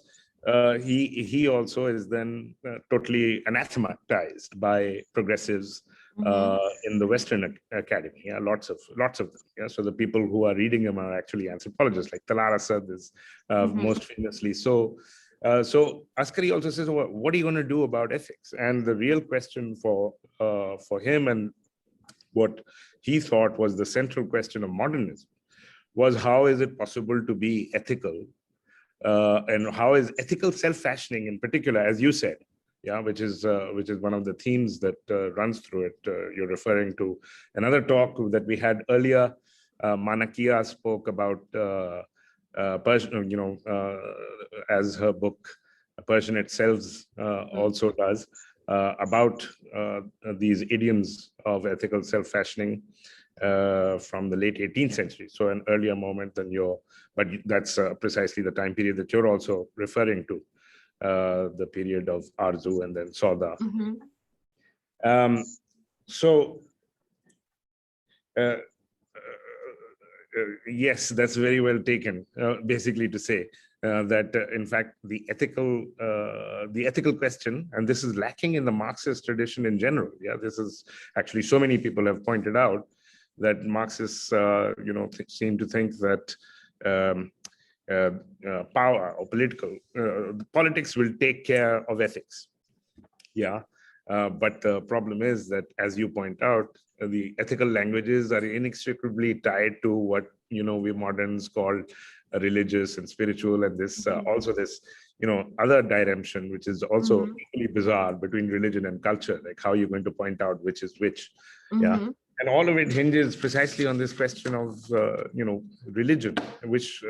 he also is then totally anathematized by progressives in the Western Academy. Yeah, lots of them. Yeah, so the people who are reading him are actually anthropologists, like Talar Asad is most famously. So Askari also says, well, what are you going to do about ethics? And the real question for him, and what he thought was the central question of modernism, was how is it possible to be ethical, and how is ethical self-fashioning in particular, as you said, yeah, which is one of the themes that runs through it. You're referring to another talk that we had earlier. Manakia spoke about Persian, as her book Persianate Selves also does, about these idioms of ethical self-fashioning from the late 18th century. So an earlier moment than but that's precisely the time period that you're also referring to. The period of Arzu and then Sauda. Yes, that's very well taken. Basically, to say that in fact the ethical question, and this is lacking in the Marxist tradition in general. Yeah, this is actually, so many people have pointed out that Marxists, seem to think that. Power or politics will take care of ethics. Yeah, but the problem is that, as you point out, the ethical languages are inextricably tied to what we moderns call religious and spiritual, and this also this other dimension, which is also equally bizarre, between religion and culture, like how you're going to point out which is which. Yeah. And all of it hinges precisely on this question of religion, which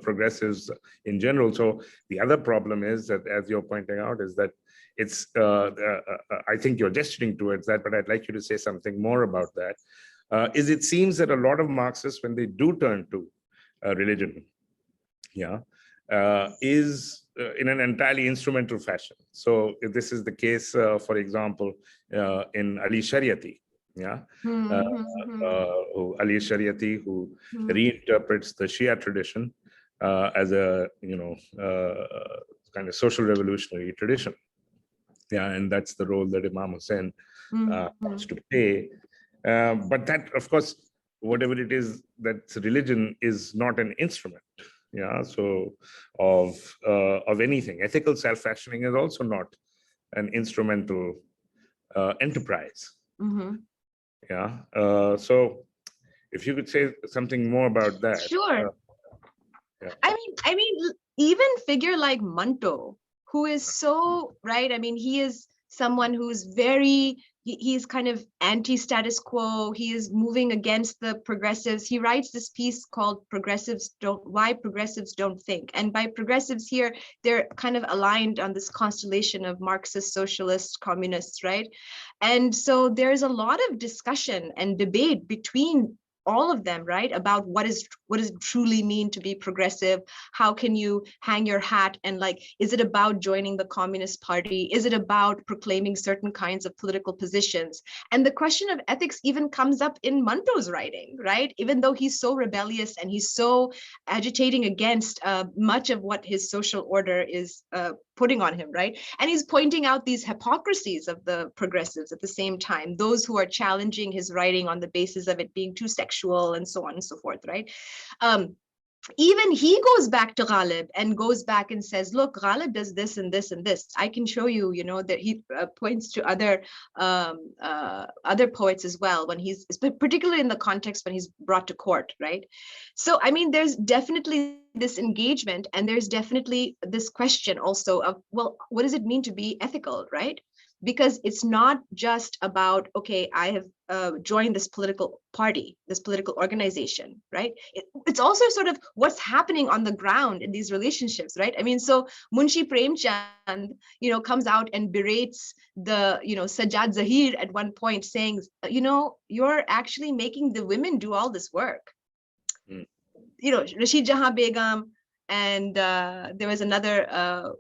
progressives in general. So the other problem is that, as you're pointing out, is that it's I think you're gesturing towards that, but I'd like you to say something more about that. Is it seems that a lot of Marxists, when they do turn to religion, is in an entirely instrumental fashion. So if this is the case, for example, in Ali Shariati, Ali Shariati, who reinterprets the Shia tradition as a kind of social revolutionary tradition. Yeah, and that's the role that Imam Hussein wants to play. But that, of course, whatever it is, that religion is not an instrument. Yeah, so of anything. Ethical self-fashioning is also not an instrumental enterprise. Yeah. So if you could say something more about that. Sure. Yeah. I mean, even figure like Manto, who is so, right? I mean, he is someone who's very, he's kind of anti-status quo. He is moving against the progressives. He writes this piece called Why Progressives Don't Think. And by progressives here, they're kind of aligned on this constellation of Marxist, socialists, communists, right? And so there's a lot of discussion and debate between all of them, right, about what does it truly mean to be progressive? How can you hang your hat, and like, is it about joining the Communist Party? Is it about proclaiming certain kinds of political positions? And the question of ethics even comes up in Manto's writing, right? Even though he's so rebellious and he's so agitating against much of what his social order is putting on him, right? And he's pointing out these hypocrisies of the progressives at the same time, those who are challenging his writing on the basis of it being too sexual and so on and so forth, right? Even he goes back to Ghalib and goes back and says, look, Ghalib does this and this and this. I can show you, that he points to other poets as well, when he's, particularly in the context when he's brought to court, right? So, I mean, there's definitely this engagement, and there's definitely this question also of, well, what does it mean to be ethical, right? because it's not just about, okay, I have joined this political party, this political organization, right? It's also sort of what's happening on the ground in these relationships, right? I mean, so Munshi Premchand, comes out and berates the, Sajjad Zahir at one point, saying, you're actually making the women do all this work. Rashid Jahan Begum, and there was another,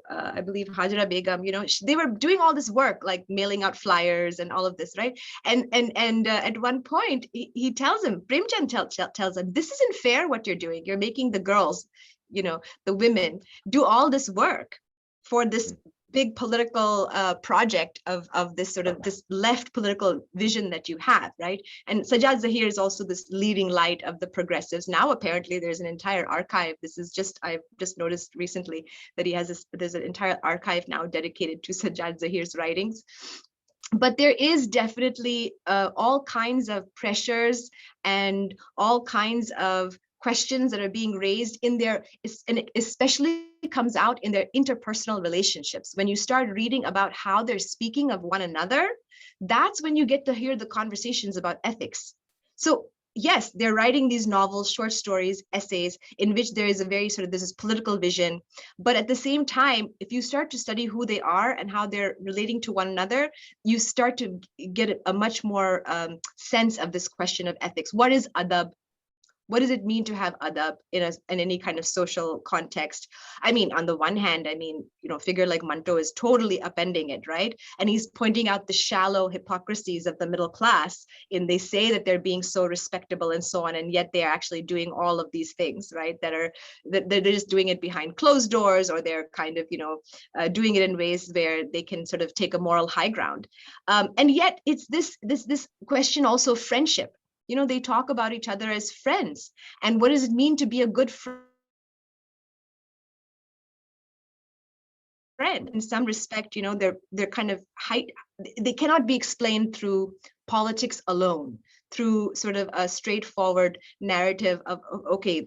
I believe, Hajra Begum, they were doing all this work, like mailing out flyers and all of this, right? And at one point, he tells him, Premchand tells him, this isn't fair what you're doing. You're making the girls, the women, do all this work for this big political project of this sort of this left political vision that you have, right? And Sajjad Zahir is also this leading light of the progressives. Now, apparently, there's an entire archive. I've just noticed recently that there's an entire archive now dedicated to Sajjad Zahir's writings. But there is definitely all kinds of pressures and all kinds of questions that are being raised in their, and especially comes out in their interpersonal relationships. When you start reading about how they're speaking of one another, that's when you get to hear the conversations about ethics. So yes, they're writing these novels, short stories, essays, in which there is a very sort of, this is political vision. But at the same time, if you start to study who they are and how they're relating to one another, you start to get a much more sense of this question of ethics. What is adab? What does it mean to have adab in any kind of social context? I mean, on the one hand, a figure like Manto is totally upending it, right? And he's pointing out the shallow hypocrisies of the middle class. They say that they're being so respectable and so on, and yet they're actually doing all of these things, right? That they're just doing it behind closed doors, or they're kind of, doing it in ways where they can sort of take a moral high ground. And yet it's this question also of friendship. They talk about each other as friends. And what does it mean to be a good friend? In some respect, they're kind of they cannot be explained through politics alone, through sort of a straightforward narrative of, okay,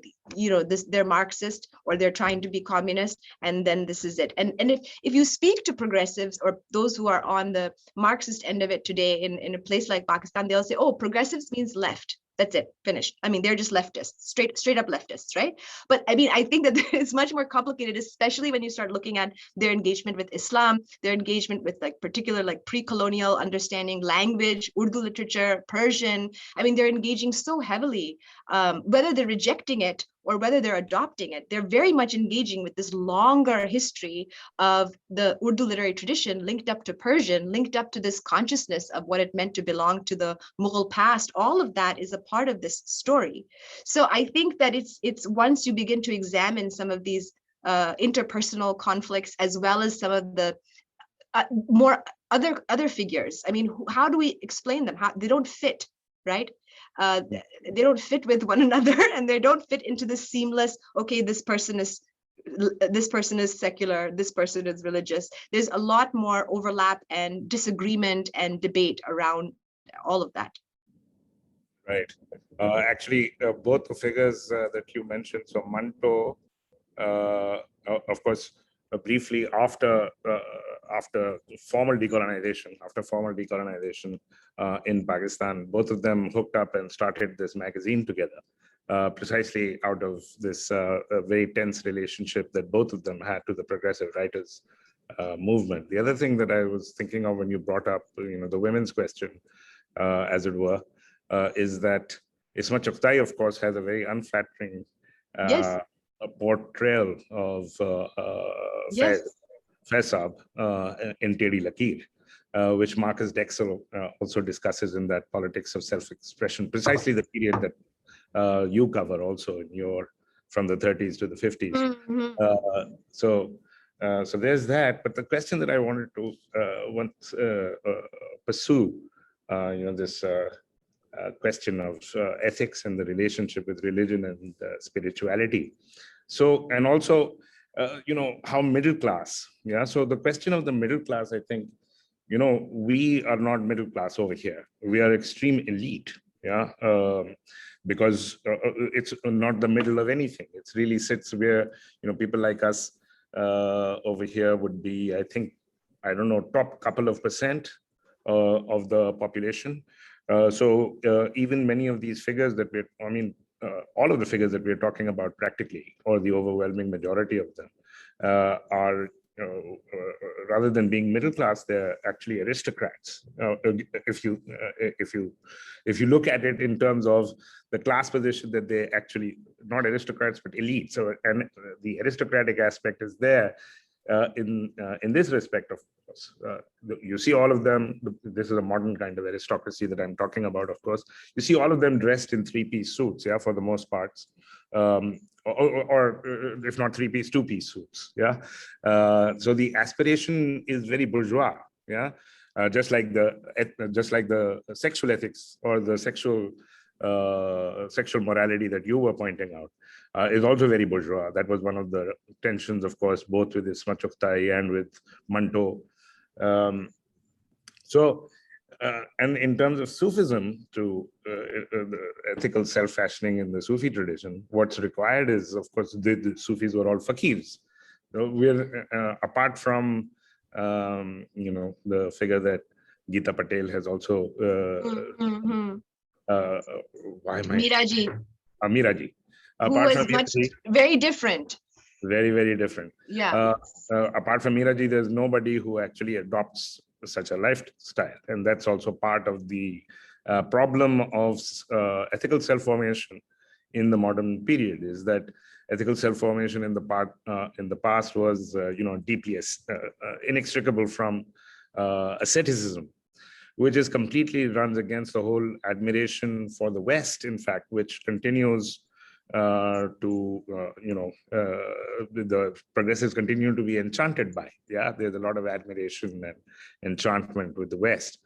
they're Marxist, or they're trying to be communist, and then this is it. And if you speak to progressives or those who are on the Marxist end of it today in a place like Pakistan, they'll say, oh, progressives means left. That's it, finished. They're just leftists, straight up leftists, right? But I think that it's much more complicated, especially when you start looking at their engagement with Islam, their engagement with particular pre-colonial understanding, language, Urdu literature, Persian. They're engaging so heavily, whether they're rejecting it or whether they're adopting it, they're very much engaging with this longer history of the Urdu literary tradition linked up to Persian, linked up to this consciousness of what it meant to belong to the Mughal past. All of that is a part of this story. So I think that it's once you begin to examine some of these interpersonal conflicts, as well as some of the more other figures. How do we explain them? How they don't fit, right? They don't fit with one another, and they don't fit into the seamless, okay, this person is secular, this person is religious. There's a lot more overlap and disagreement and debate around all of that. Right. Actually, both the figures that you mentioned, so Manto, of course, briefly after formal decolonization, in Pakistan, both of them hooked up and started this magazine together, precisely out of this very tense relationship that both of them had to the progressive writers movement. The other thing that I was thinking of when you brought up, the women's question, as it were, is that Isma Chughtai, of course, has a very unflattering Yes. a portrayal of Yes. Faisab in Teri Lakir, which Marcus Dexel also discusses in that Politics of Self-Expression, precisely the period that you cover also in your, from the 30s to the 50s. Mm-hmm. So there's that. But the question that I wanted to pursue, this question of ethics and the relationship with religion and spirituality. So, and also, how middle class, yeah. So the question of the middle class, I think, we are not middle class over here. We are extreme elite, yeah, because it's not the middle of anything. It really sits where, people like us over here would be, I think, I don't know, top couple of percent of the population. So even many of these figures that all of the figures that we're talking about practically, or the overwhelming majority of them, are rather than being middle class, they're actually aristocrats. If you look at it in terms of the class position that they actually, not aristocrats but elites. So, and the aristocratic aspect is there in this respect. Of course, you see all of them. This is a modern kind of aristocracy that I'm talking about. Of course, you see all of them dressed in three-piece suits, yeah, for the most parts. Or if not three-piece, two-piece suits, yeah. So the aspiration is very bourgeois, yeah. Just like the sexual ethics or the sexual morality that you were pointing out is also very bourgeois. That was one of the tensions, of course, both with Ismat Chughtai and with Manto. And in terms of Sufism, to the ethical self-fashioning in the Sufi tradition, what's required is, of course, the Sufis were all fakirs. So we're apart from the figure that Geeta Patel has also. Why am I? Miraji. Miraji. Who was much very different. Very, very different. Yeah. Apart from Miraji, there's nobody who actually adopts such a lifestyle, and that's also part of the problem of ethical self-formation in the modern period. Is that ethical self-formation in the past was deeply inextricable from asceticism, which is completely runs against the whole admiration for the West, in fact, which continues the progressives continue to be enchanted by. Yeah, there's a lot of admiration and enchantment with the West.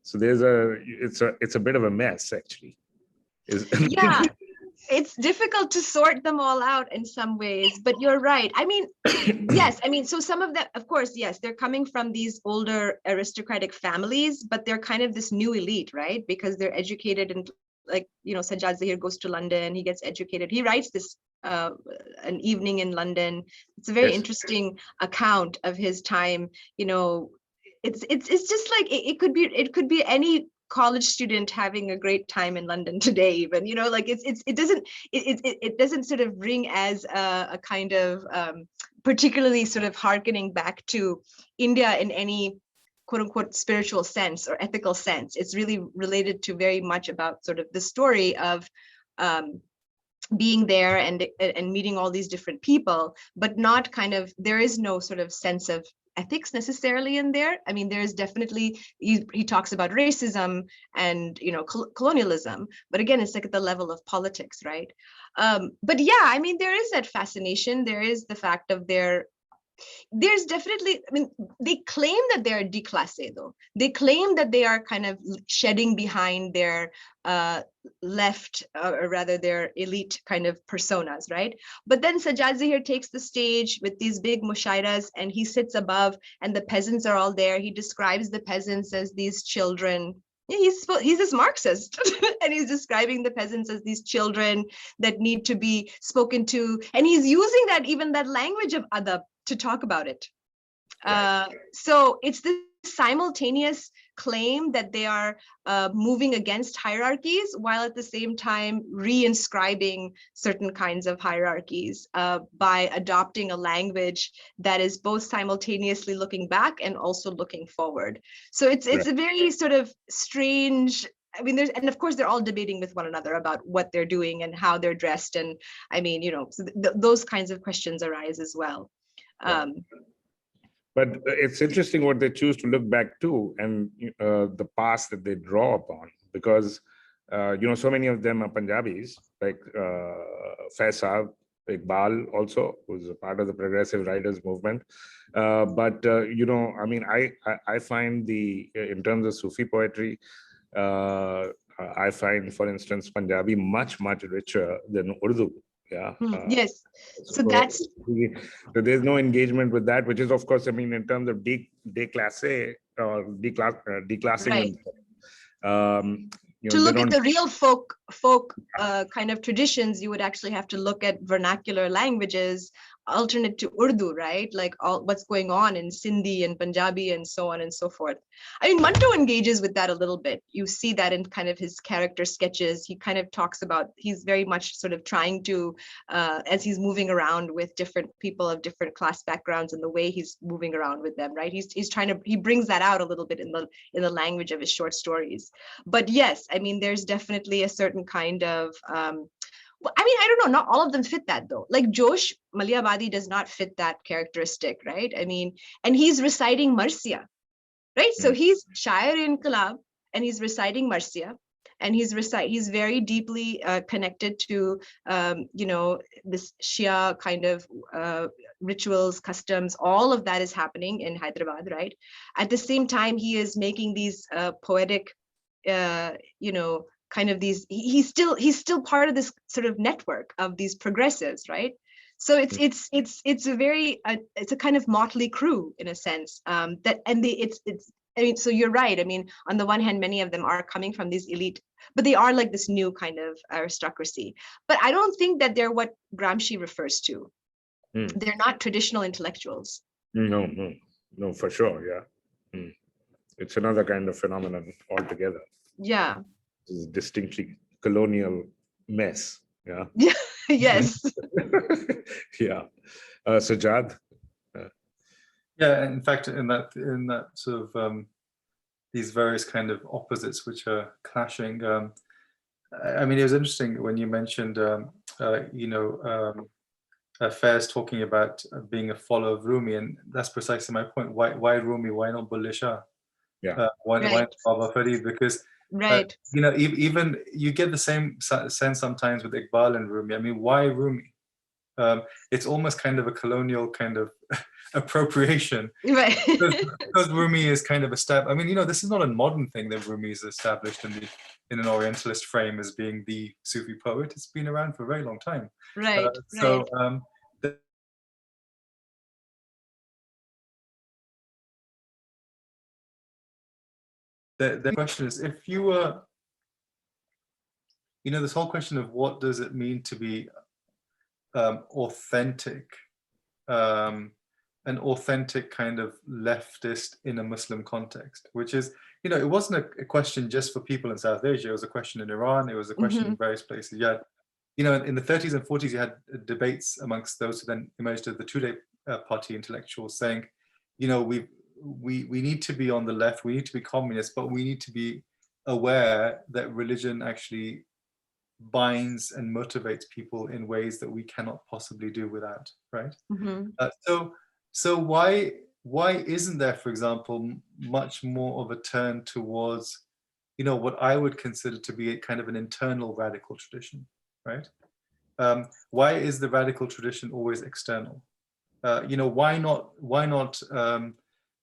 So it's a bit of a mess, actually. Yeah, it's difficult to sort them all out in some ways, but you're right. I mean, yes, I mean, so some of them, of course, yes, they're coming from these older aristocratic families, but they're kind of this new elite, right? Because they're educated in, like, Sajjad Zahir goes to London, he gets educated. He writes this an evening in London. It's a very interesting account of his time. It's just like it could be any college student having a great time in London today, even, like it doesn't sort of ring as a kind of particularly sort of hearkening back to India in any quote unquote spiritual sense or ethical sense. It's really related to very much about sort of the story of being there and meeting all these different people, but not kind of, there is no sort of sense of ethics necessarily in there. I mean, there's definitely, he talks about racism and colonialism, but again, it's like at the level of politics, right? But yeah, I mean, there is that fascination. There is the fact of there's definitely, I mean, they claim that they're déclassé, though. They claim that they are kind of shedding behind their left, or rather their elite kind of personas, right? But then Sajjad Zahir takes the stage with these big mushairas, and he sits above, and the peasants are all there. He describes the peasants as these children. He's this Marxist, and he's describing the peasants as these children that need to be spoken to, and he's using that language of adab to talk about it. So it's this simultaneous claim that they are moving against hierarchies, while at the same time reinscribing certain kinds of hierarchies by adopting a language that is both simultaneously looking back and also looking forward. So it's a very sort of strange, I mean, and of course they're all debating with one another about what they're doing and how they're dressed. And I mean, so those kinds of questions arise as well. But it's interesting what they choose to look back to, and the past that they draw upon, because so many of them are Punjabis, like Faisal, Iqbal also, who's a part of the progressive writers movement. But I mean, I find in terms of Sufi poetry, I find, for instance, Punjabi much richer than Urdu. Yeah. Yes. So that's. There's no engagement with that, which is, of course, I mean, in terms of declassing. Right. To look at the real folk kind of traditions, you would actually have to look at vernacular languages alternate to Urdu, right? Like all what's going on in Sindhi and Punjabi and so on and so forth. I mean, Manto engages with that a little bit. You see that in kind of his character sketches. He kind of talks about, he's very much sort of trying to, as he's moving around with different people of different class backgrounds and the way he's moving around with them, right? He's trying to, he brings that out a little bit in the language of his short stories. But yes, I mean, there's definitely a certain kind of, I mean, I don't know, not all of them fit that though. Like Josh Maliabadi does not fit that characteristic, right? I mean, and he's reciting Marcia, right? So he's Shair Inqilab and he's reciting Marcia, and he's very deeply connected to, you know, this Shia kind of rituals, customs, all of that is happening in Hyderabad, right? At the same time, he is making these poetic, you know, kind of these, he's still part of this sort of network of these progressives, right? So it's a very it's a kind of motley crew in a sense, that, and it's I mean, so you're right. I mean, on the one hand, many of them are coming from these elite, but they are like this new kind of aristocracy. But I don't think that they're what Gramsci refers to. They're not traditional intellectuals. No, for sure, yeah. It's another kind of phenomenon altogether. Yeah. It's a distinctly colonial mess. Yeah. Yes. Yeah. Sajjad. Yeah, in fact, in that sort of these various kind of opposites which are clashing. I mean, it was interesting when you mentioned, you know, Faiz talking about being a follower of Rumi, and that's precisely my point. Why Rumi? Why not Bulleh Shah? Yeah. Why not Baba Farid? Because right. You know, even you get the same sense sometimes with Iqbal and Rumi. I mean, why Rumi? It's almost kind of a colonial kind of appropriation, right? because Rumi is kind of established. I mean, you know, this is not a modern thing that Rumi is established in an Orientalist frame as being the Sufi poet. It's been around for a very long time. Right. So the question is, if you were, you know, this whole question of what does it mean to be authentic, an authentic kind of leftist in a Muslim context, which is, you know, it wasn't a question just for people in South Asia. It was a question in Iran. It was a question in various places. You had, you know, in the 30s and 40s, you had debates amongst those who then emerged as the Tudeh party intellectuals saying, you know, we need to be on the left, we need to be communist, but we need to be aware that religion actually binds and motivates people in ways that we cannot possibly do without, right? So why isn't there, for example, much more of a turn towards, you know, what I would consider to be a kind of an internal radical tradition, right? Why is the radical tradition always external? You know, why not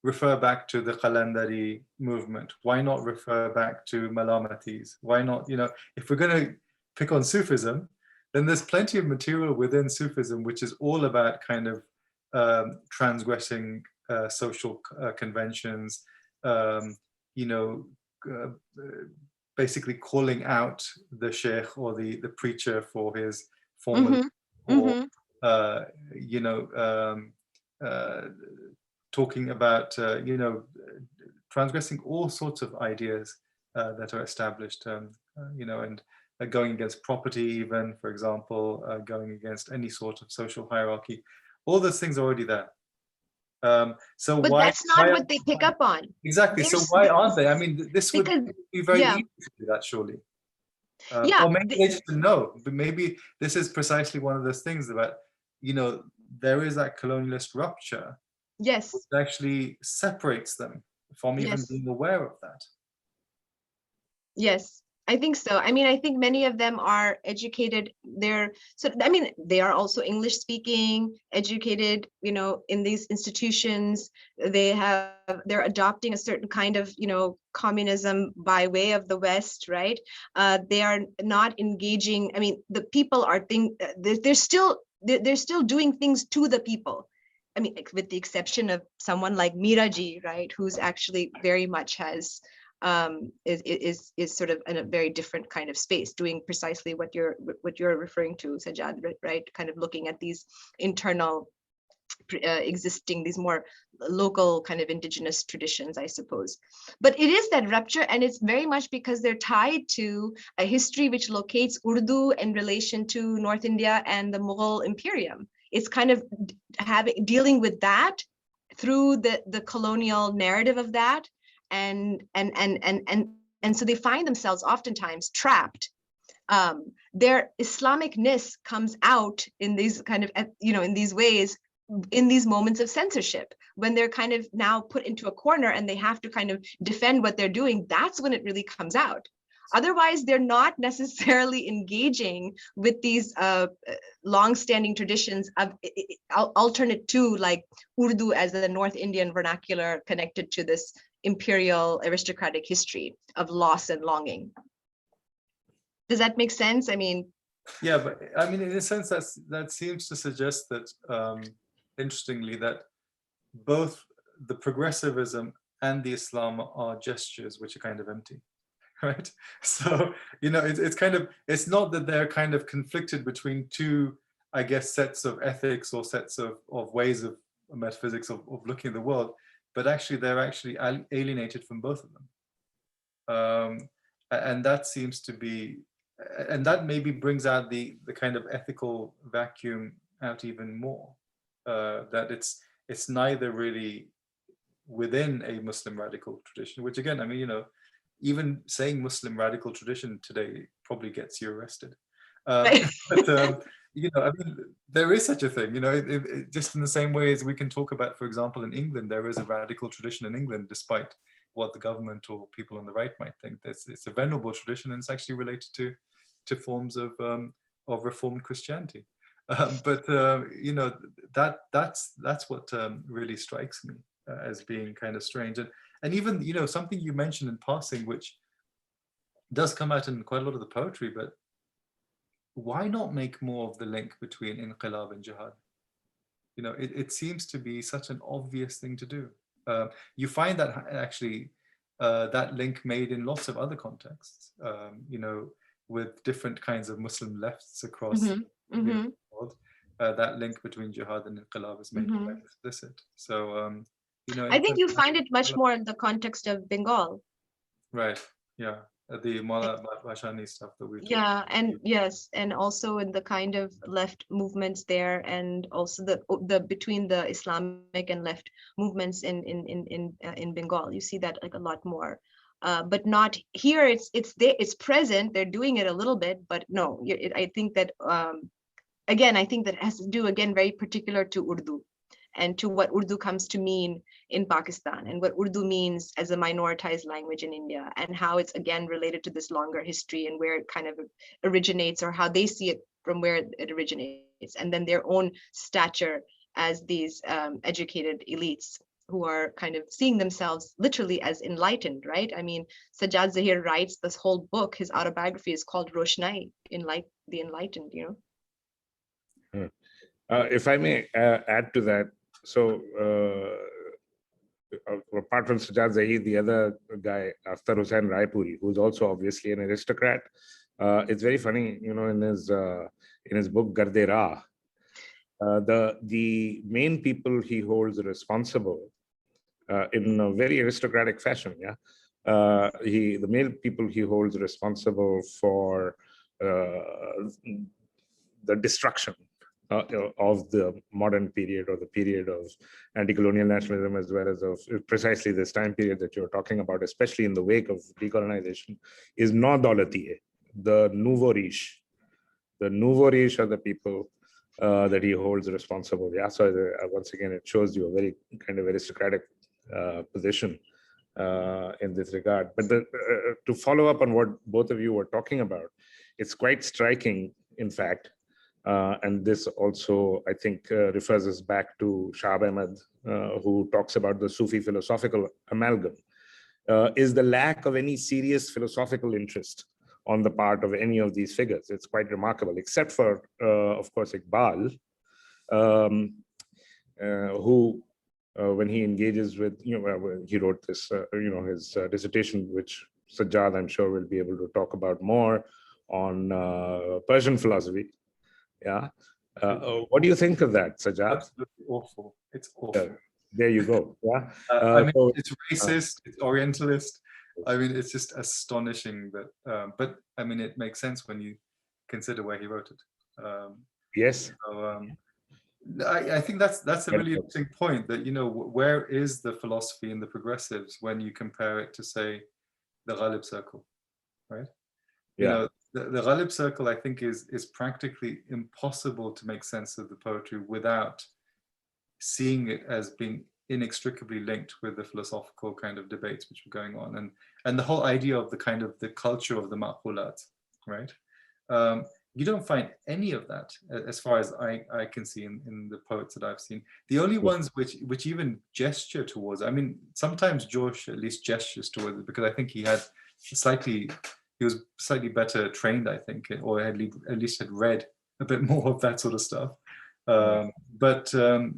refer back to the Qalandari movement? Why not refer back to Malamatis? Why not, you know, if we're going to pick on Sufism, then there's plenty of material within Sufism which is all about kind of transgressing social conventions, you know, basically calling out the sheikh or the preacher for his formal, or you know, talking about you know, transgressing all sorts of ideas that are established, you know, and going against property, even, for example, going against any sort of social hierarchy. All those things are already there. So but why? That's not what they pick up on. Exactly. So why aren't they? I mean, this would be very easy to do that, surely. Or maybe they just know. But maybe this is precisely one of those things about, you know, there is that colonialist rupture. Yes. Which actually separates them from even being aware of that. Yes, I think so. I mean, I think many of them are educated. I mean, they are also English speaking, educated, you know, in these institutions. They're adopting a certain kind of, you know, communism by way of the West, right? They are not engaging. I mean, the people are they're still doing things to the people. I mean, with the exception of someone like Miraji, right, who's actually very much has is sort of in a very different kind of space, doing precisely what you're referring to, Sajjad, right? Kind of looking at these internal existing, these more local kind of indigenous traditions, I suppose. But it is that rupture, and it's very much because they're tied to a history which locates Urdu in relation to North India and the Mughal Imperium. It's kind of dealing with that through the colonial narrative of that, and so they find themselves oftentimes trapped. Their Islamicness comes out in these kind of, in these ways, in these moments of censorship, when they're kind of now put into a corner and they have to kind of defend what they're doing. That's when it really comes out. Otherwise, they're not necessarily engaging with these long-standing traditions of alternate to like Urdu as the North Indian vernacular connected to this imperial aristocratic history of loss and longing. Does that make sense? I mean, yeah, but I mean, in a sense, that seems to suggest that, interestingly, that both the progressivism and the Islam are gestures which are kind of empty, right? So, it's kind of, it's not that they're kind of conflicted between two, I guess, sets of ethics or sets of ways of metaphysics of looking at the world, but actually they're actually alienated from both of them. And that seems to be, and that maybe brings out the kind of ethical vacuum out even more, that it's neither really within a Muslim radical tradition, which again, I mean, even saying Muslim radical tradition today probably gets you arrested. But, I mean, there is such a thing, just in the same way as we can talk about, for example, in England, there is a radical tradition in England, despite what the government or people on the right might think. It's a venerable tradition, and it's actually related to forms of Reformed Christianity. But that's what really strikes me as being kind of strange. And even something you mentioned in passing, which does come out in quite a lot of the poetry, but why not make more of the link between inqilab and jihad? It seems to be such an obvious thing to do. You find that actually that link made in lots of other contexts, with different kinds of Muslim lefts across the world. That link between jihad and inqilab is made quite explicit. So, I think you find it much more in the context of Bengal. Right. Yeah. The Maula Bashani stuff that we and yes, and also in the kind of left movements there, and also the between the Islamic and left movements in Bengal, you see that like a lot more. But not here. It's present. They're doing it a little bit, but no. I think that again, I think that it has to do again very particular to Urdu, and to what Urdu comes to mean in Pakistan, and what Urdu means as a minoritized language in India, and how it's again related to this longer history and where it kind of originates, or how they see it from where it originates, and then their own stature as these educated elites who are kind of seeing themselves literally as enlightened, right? I mean, Sajjad Zahir writes this whole book, his autobiography is called Rationale, the Enlightened, If I may add to that, so apart from Sajjad Zahir, the other guy, Akhtar Hussain Raipuri, who's also obviously an aristocrat, it's very funny, in his book Garde Rah, the main people he holds responsible in a very aristocratic fashion, the main people he holds responsible for the destruction of the modern period, or the period of anti-colonial nationalism, as well as of precisely this time period that you're talking about, especially in the wake of decolonization, is non-Daulatiye, the nouveau riche. The nouveau riche are the people that he holds responsible. So once again, it shows you a very kind of aristocratic position in this regard. But to follow up on what both of you were talking about, it's quite striking, in fact, and this also, I think, refers us back to Shahab Ahmed, who talks about the Sufi philosophical amalgam, is the lack of any serious philosophical interest on the part of any of these figures. It's quite remarkable, except for, of course, Iqbal, who when he engages with, he wrote this, his dissertation, which Sajjad, I'm sure, will be able to talk about more on Persian philosophy. Yeah. What do you think of that, Sajjad? Absolutely awful. It's awful. There you go. Yeah. I mean, it's racist, it's Orientalist. I mean, it's just astonishing that, but I mean, it makes sense when you consider where he wrote it. Yes. So, I think that's a really interesting point, that, where is the philosophy in the progressives when you compare it to, say, the Ghalib circle, right? Yeah. The Ghalib circle, I think, is practically impossible to make sense of the poetry without seeing it as being inextricably linked with the philosophical kind of debates which were going on, and the whole idea of the kind of the culture of the ma'qulat, right? You don't find any of that, as far as I can see in the poets that I've seen. The only ones which even gesture towards, I mean, sometimes Josh at least gestures towards it, because I think he was slightly better trained, I think, or at least had read a bit more of that sort of stuff. But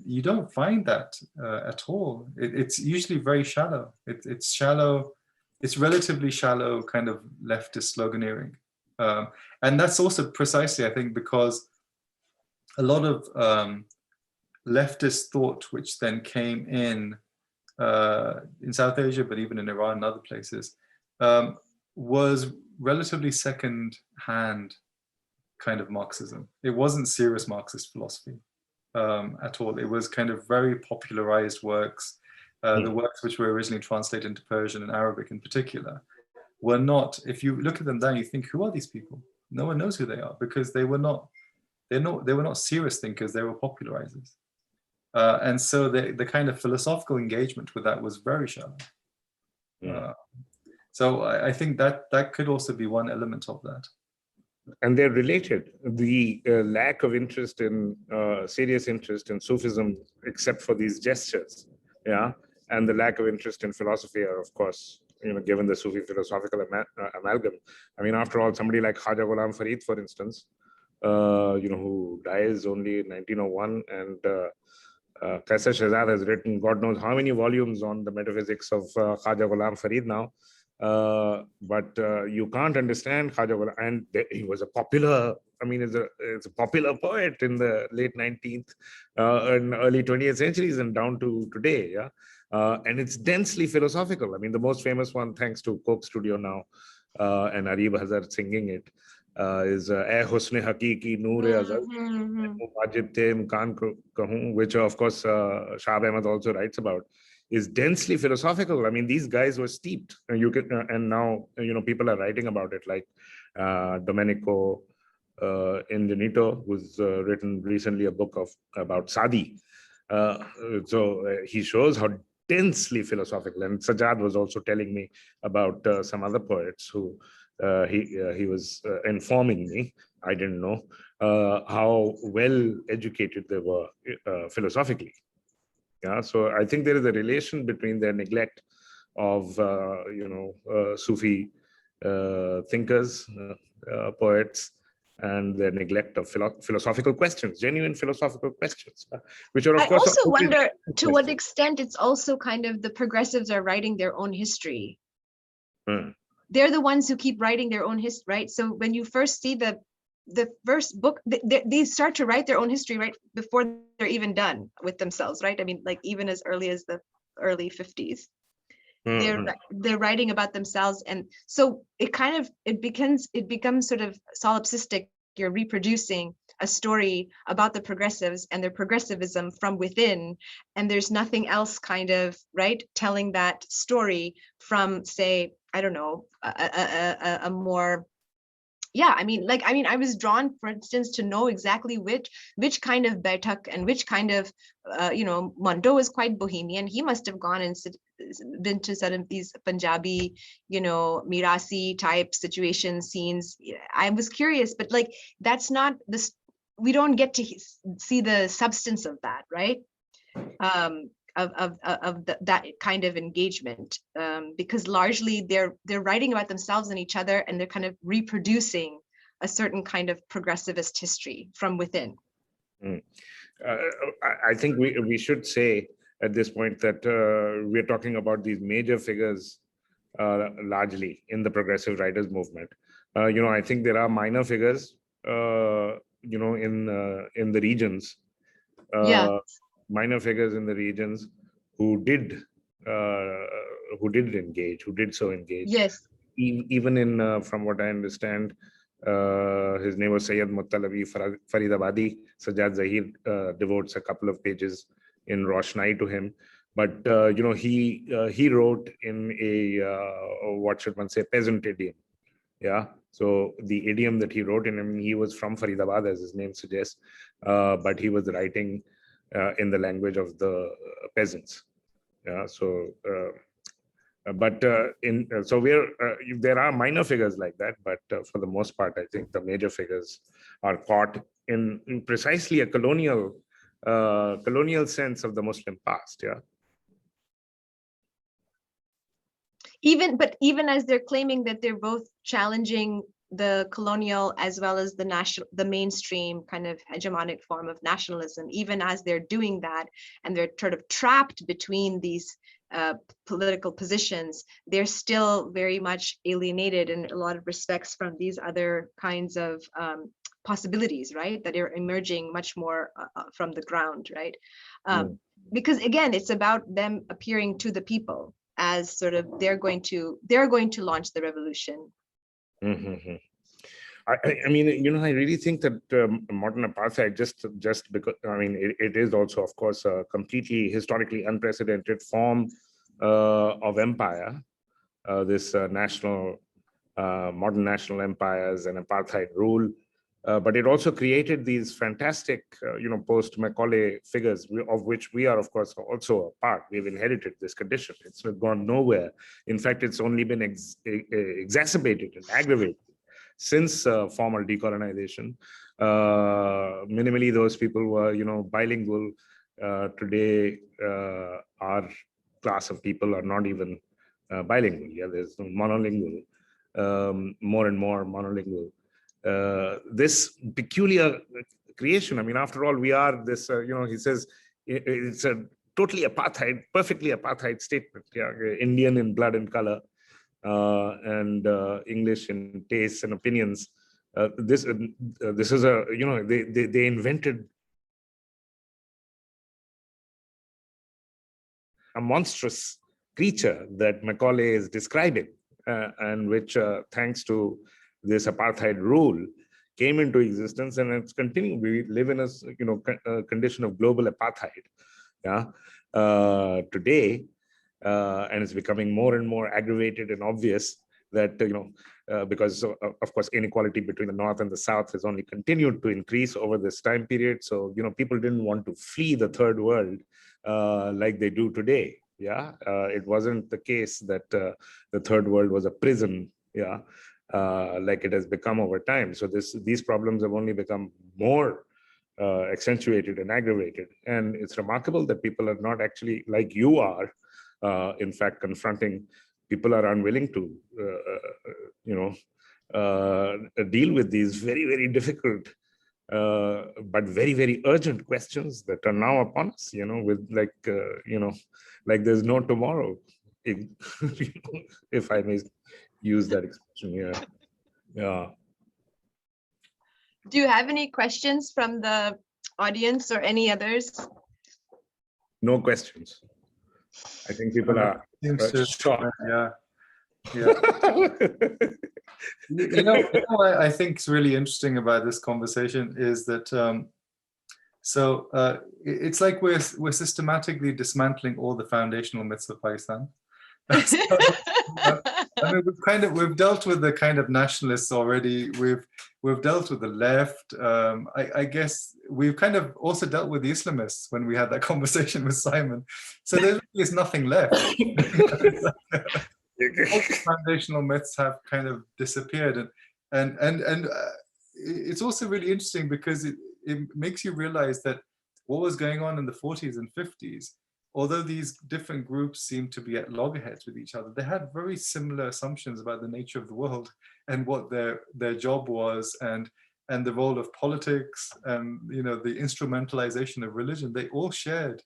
you don't find that at all. It's usually very shallow. It's shallow. It's relatively shallow kind of leftist sloganeering. And that's also precisely, I think, because a lot of leftist thought, which then came in South Asia, but even in Iran and other places, was relatively second-hand kind of Marxism. It wasn't serious Marxist philosophy at all. It was kind of very popularized works. The works which were originally translated into Persian and Arabic in particular were not, if you look at them down, you think, who are these people? No one knows who they are, because they were not serious thinkers, they were popularizers. And so the kind of philosophical engagement with that was very shallow. So I think that could also be one element of that. And they're related. The lack of interest in, serious interest in Sufism, except for these gestures, and the lack of interest in philosophy are, of course, given the Sufi philosophical amalgam. I mean, after all, somebody like Khaja Ghulam Farid, for instance, who dies only in 1901, and Qaisar Shahzad has written God knows how many volumes on the metaphysics of Khaja Ghulam Farid now. But you can't understand Khaja Ghulam, and he was a popular, it's a popular poet in the late 19th and early 20th centuries and down to today, and it's densely philosophical. I mean, the most famous one, thanks to Coke Studio now, and Arib Hazar singing it, is "Eh Husne Hakiki Noor Azal, Wajib The Imkan Kahun," which of course Shahab Ahmad also writes about, is densely philosophical. I mean, these guys were steeped, and now people are writing about it, like Domenico Ingenito, who's written recently a book about Sadi. So he shows how densely philosophical. And Sajjad was also telling me about some other poets who he was informing me, I didn't know, how well educated they were philosophically. So I think there is a relation between their neglect of Sufi thinkers, poets, and their neglect of philosophical questions, genuine philosophical questions, which are, of course. I also wonder to what extent it's also kind of the progressives are writing their own history. They're the ones who keep writing their own history, right? So when you first see the first book, they start to write their own history right before they're even done with themselves, right? I mean, like even as early as the early 50s. They're writing about themselves, and so it becomes sort of solipsistic. You're reproducing a story about the progressives and their progressivism from within, and there's nothing else kind of telling that story from, say, I don't know, a more I was drawn, for instance, to know exactly which kind of Baitak and which kind of, Mondo is quite bohemian. He must have gone and been to some of these Punjabi, Mirasi type situation scenes. I was curious, but that's not this. We don't get to see the substance of that, right? That kind of engagement, because largely they're writing about themselves and each other, and they're kind of reproducing a certain kind of progressivist history from within. I think we should say at this point that we're talking about these major figures largely in the progressive writers movement. I think there are minor figures, in the regions, Yeah. minor figures in the regions who did engage, who did so engage. Yes. Even in, from what I understand, his name was Sayyid Muttalabi Faridabadi. Sajjad Rizvi devotes a couple of pages in Rationale to him. But he wrote in a what should one say, peasant idiom. Yeah. So the idiom that he wrote in, I mean, he was from Faridabad, as his name suggests, but he was writing in the language of the peasants. Yeah. So. So there are minor figures like that, but for the most part, I think the major figures are caught in precisely a colonial sense of the Muslim past. Yeah. Even as they're claiming that they're both challenging the colonial as well as the mainstream kind of hegemonic form of nationalism, even as they're doing that, and they're sort of trapped between these political positions, they're still very much alienated in a lot of respects from these other kinds of possibilities, right, that are emerging much more from the ground, right? Because again, it's about them appearing to the people as sort of they're going to launch the revolution. Mm-hmm. I mean, I really think that modern apartheid, just because, I mean, it is also, of course, a completely historically unprecedented form of empire, this modern national empires and apartheid rule. But it also created these fantastic, post-Macaulay figures, of which we are, of course, also a part. We've inherited this condition. It's gone nowhere. In fact, it's only been exacerbated and aggravated since formal decolonization. Minimally, those people were, bilingual. Today, our class of people are not even bilingual. Yeah, there's monolingual, more and more monolingual. This peculiar creation, I mean, after all, we are this, he says, it's a totally apartheid, perfectly apartheid statement. Yeah, Indian in blood and color, and English in tastes and opinions. This is a, they invented a monstrous creature that Macaulay is describing, and which, thanks to this apartheid rule, came into existence, and it's continuing. We live in a condition of global apartheid, yeah, today, and it's becoming more and more aggravated and obvious that because of course inequality between the North and the South has only continued to increase over this time period. So people didn't want to flee the third world like they do today. Yeah, it wasn't the case that the third world was a prison. Yeah, like it has become over time. So these problems have only become more accentuated and aggravated. And it's remarkable that people are not actually, like you are, in fact, confronting. People are unwilling to, deal with these very, very difficult, but very, very urgent questions that are now upon us. With like there's no tomorrow, if I may use that expression. Yeah, yeah. Do you have any questions from the audience or any others? No questions. I think people are shocked. Yeah. What I think is really interesting about this conversation is that it's like we're systematically dismantling all the foundational myths of Pakistan. I mean, we've dealt with the kind of nationalists already. We've dealt with the left. I guess we've kind of also dealt with the Islamists when we had that conversation with Simon. So there really is nothing left. All the foundational myths have kind of disappeared, and it's also really interesting because it makes you realize that what was going on in the 40s and 50s, although these different groups seem to be at loggerheads with each other, they had very similar assumptions about the nature of the world and what their job was, and the role of politics, and the instrumentalization of religion. They all shared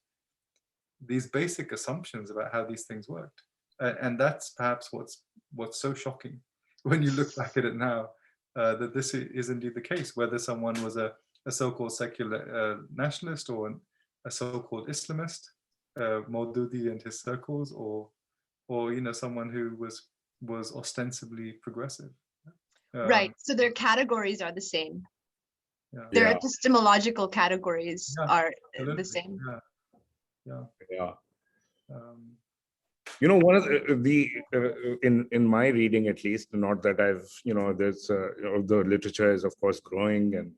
these basic assumptions about how these things worked. And that's perhaps what's so shocking when you look back at it now, that this is indeed the case, whether someone was a so-called secular nationalist or a so-called Islamist, Maududi and his circles, or someone who was ostensibly progressive. Right. So their categories are the same. Yeah. Their Yeah. epistemological categories are Absolutely. the same. Yeah. Um, One of in my reading, at least, not that I've, there's the literature is of course growing and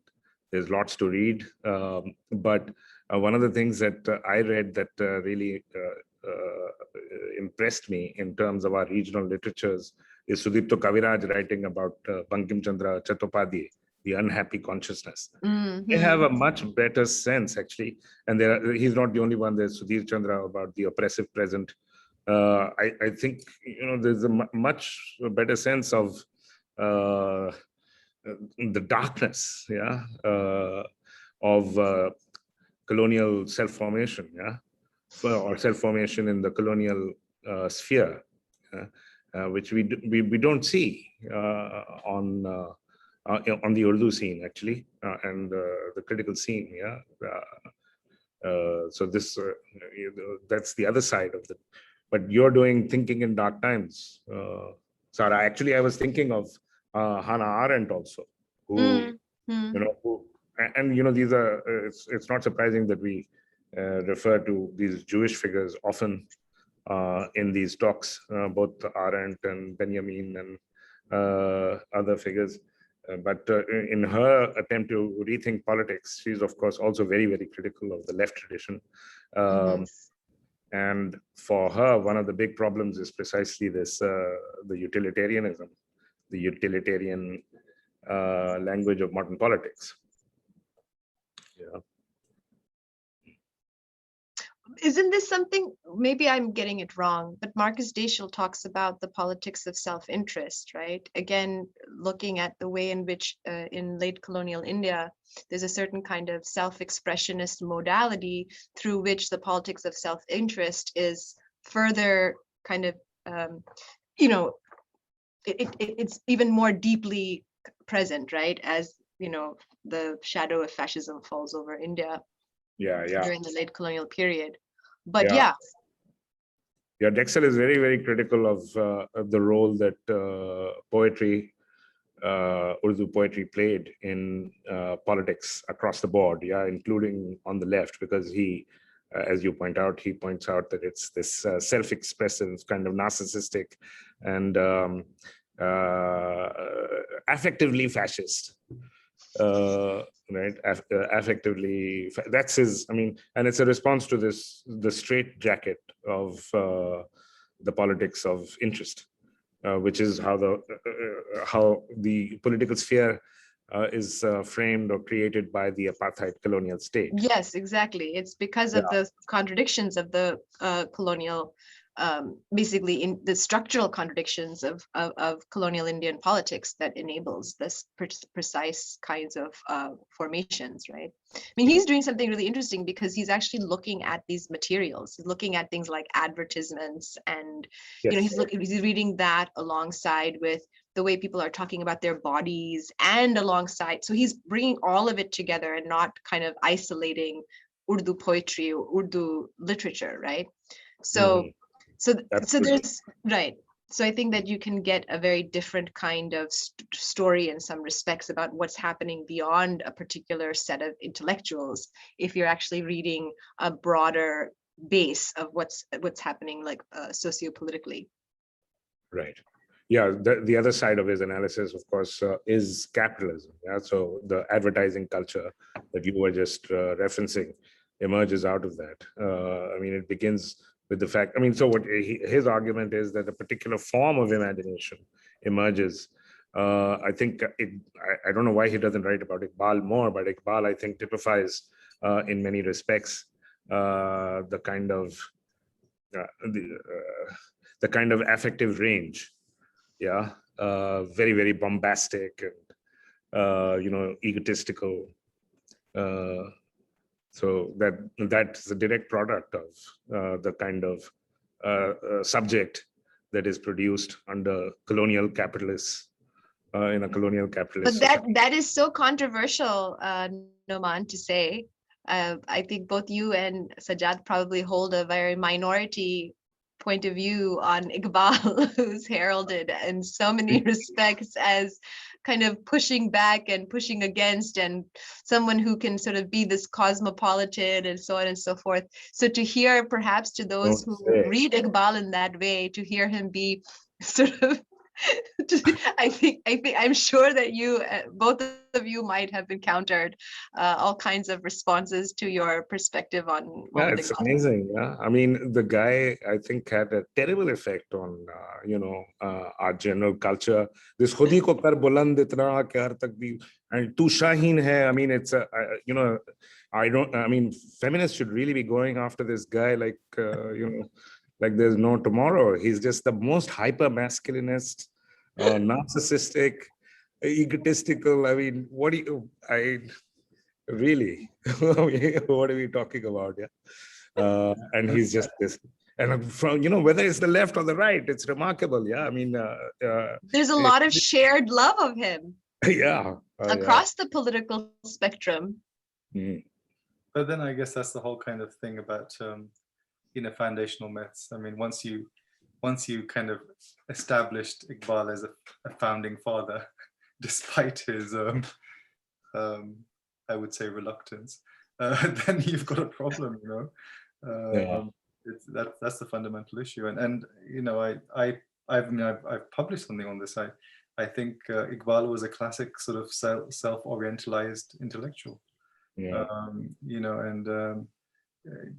there's lots to read. But one of the things that I read that really impressed me in terms of our regional literatures is Sudipto Kaviraj writing about Bankim Chandra Chattopadhyay, the unhappy consciousness. Mm-hmm. They have a much better sense, actually. And he's not the only one. There's Sudhir Chandra about the oppressive present. I think there's a much better sense of the darkness, of colonial self-formation, or self-formation in the colonial sphere, which we don't see on the Urdu scene, actually, and the critical scene, so this that's the other side of it. But you're doing thinking in dark times, Sarah. Actually, I was thinking of Hannah Arendt also, who these are. It's not surprising that we refer to these Jewish figures often in these talks, both Arendt and Benjamin and other figures. But in her attempt to rethink politics, she's of course also very, very critical of the left tradition. And for her, one of the big problems is precisely this, the utilitarianism, the utilitarian language of modern politics. Yeah. Isn't this something, maybe I'm getting it wrong, but Marcus Daciel talks about the politics of self-interest, right? Again, looking at the way in which in late colonial India, there's a certain kind of self-expressionist modality through which the politics of self-interest is further kind of, it's even more deeply present, right? As, the shadow of fascism falls over India. During the late colonial period. But Daciel is very, very critical of the role that poetry, Urdu poetry played in politics across the board, including on the left, because he, as you point out, he points out that it's this self-expressive, kind of narcissistic and affectively fascist. Right, affectively, that's his. I mean, and it's a response to the straight jacket of the politics of interest, which is how the political sphere is framed or created by the apartheid colonial state. Yes, exactly. It's because of the contradictions of the colonial, basically in the structural contradictions of colonial Indian politics that enables this precise kinds of formations, right? I mean, he's doing something really interesting because he's actually looking at these materials. He's looking at things like advertisements, and he's reading that alongside with the way people are talking about their bodies, and alongside, so he's bringing all of it together and not kind of isolating Urdu poetry or Urdu literature, right? So there's, right. So I think that you can get a very different kind of story in some respects about what's happening beyond a particular set of intellectuals if you're actually reading a broader base of what's happening, like sociopolitically. Right. Yeah, the other side of his analysis, of course, is capitalism. So the advertising culture that you were just referencing emerges out of that. I mean, it begins with the fact, I mean, so what his argument is that a particular form of imagination emerges. I think I don't know why he doesn't write about Iqbal more, but Iqbal, I think, typifies in many respects the kind of affective range, very, very bombastic and egotistical, So that's a direct product of the kind of subject that is produced under colonial capitalists in a colonial capitalist But society. that is so controversial, Nauman, to say. I think both you and Sajjad probably hold a very minority point of view on Iqbal, who's heralded in so many respects as kind of pushing back and pushing against, and someone who can sort of be this cosmopolitan and so on and so forth. So to hear, perhaps to those who read Iqbal in that way, to hear him be sort of I'm sure that you, both of you, might have encountered all kinds of responses to your perspective on. Yeah, it's amazing. Yeah, I mean, the guy, I think, had a terrible effect on our general culture. This khudi ko kar buland itna ke har tak bhi, and tu Shaheen hai. I mean, it's a I mean, feminists should really be going after this guy like like there's no tomorrow. He's just the most hyper masculinist, narcissistic, egotistical. I mean, really, what are we talking about? Yeah, and he's just this. And from whether it's the left or the right, it's remarkable. Yeah, I mean, there's a lot of shared love of him. Yeah, across the political spectrum. Mm. But then I guess that's the whole kind of thing about foundational myths. I mean, once you kind of established Iqbal as a founding father, despite his I would say reluctance, then you've got a problem, That's the fundamental issue. And I've published something on this. I think Iqbal was a classic sort of self-orientalized intellectual. Yeah.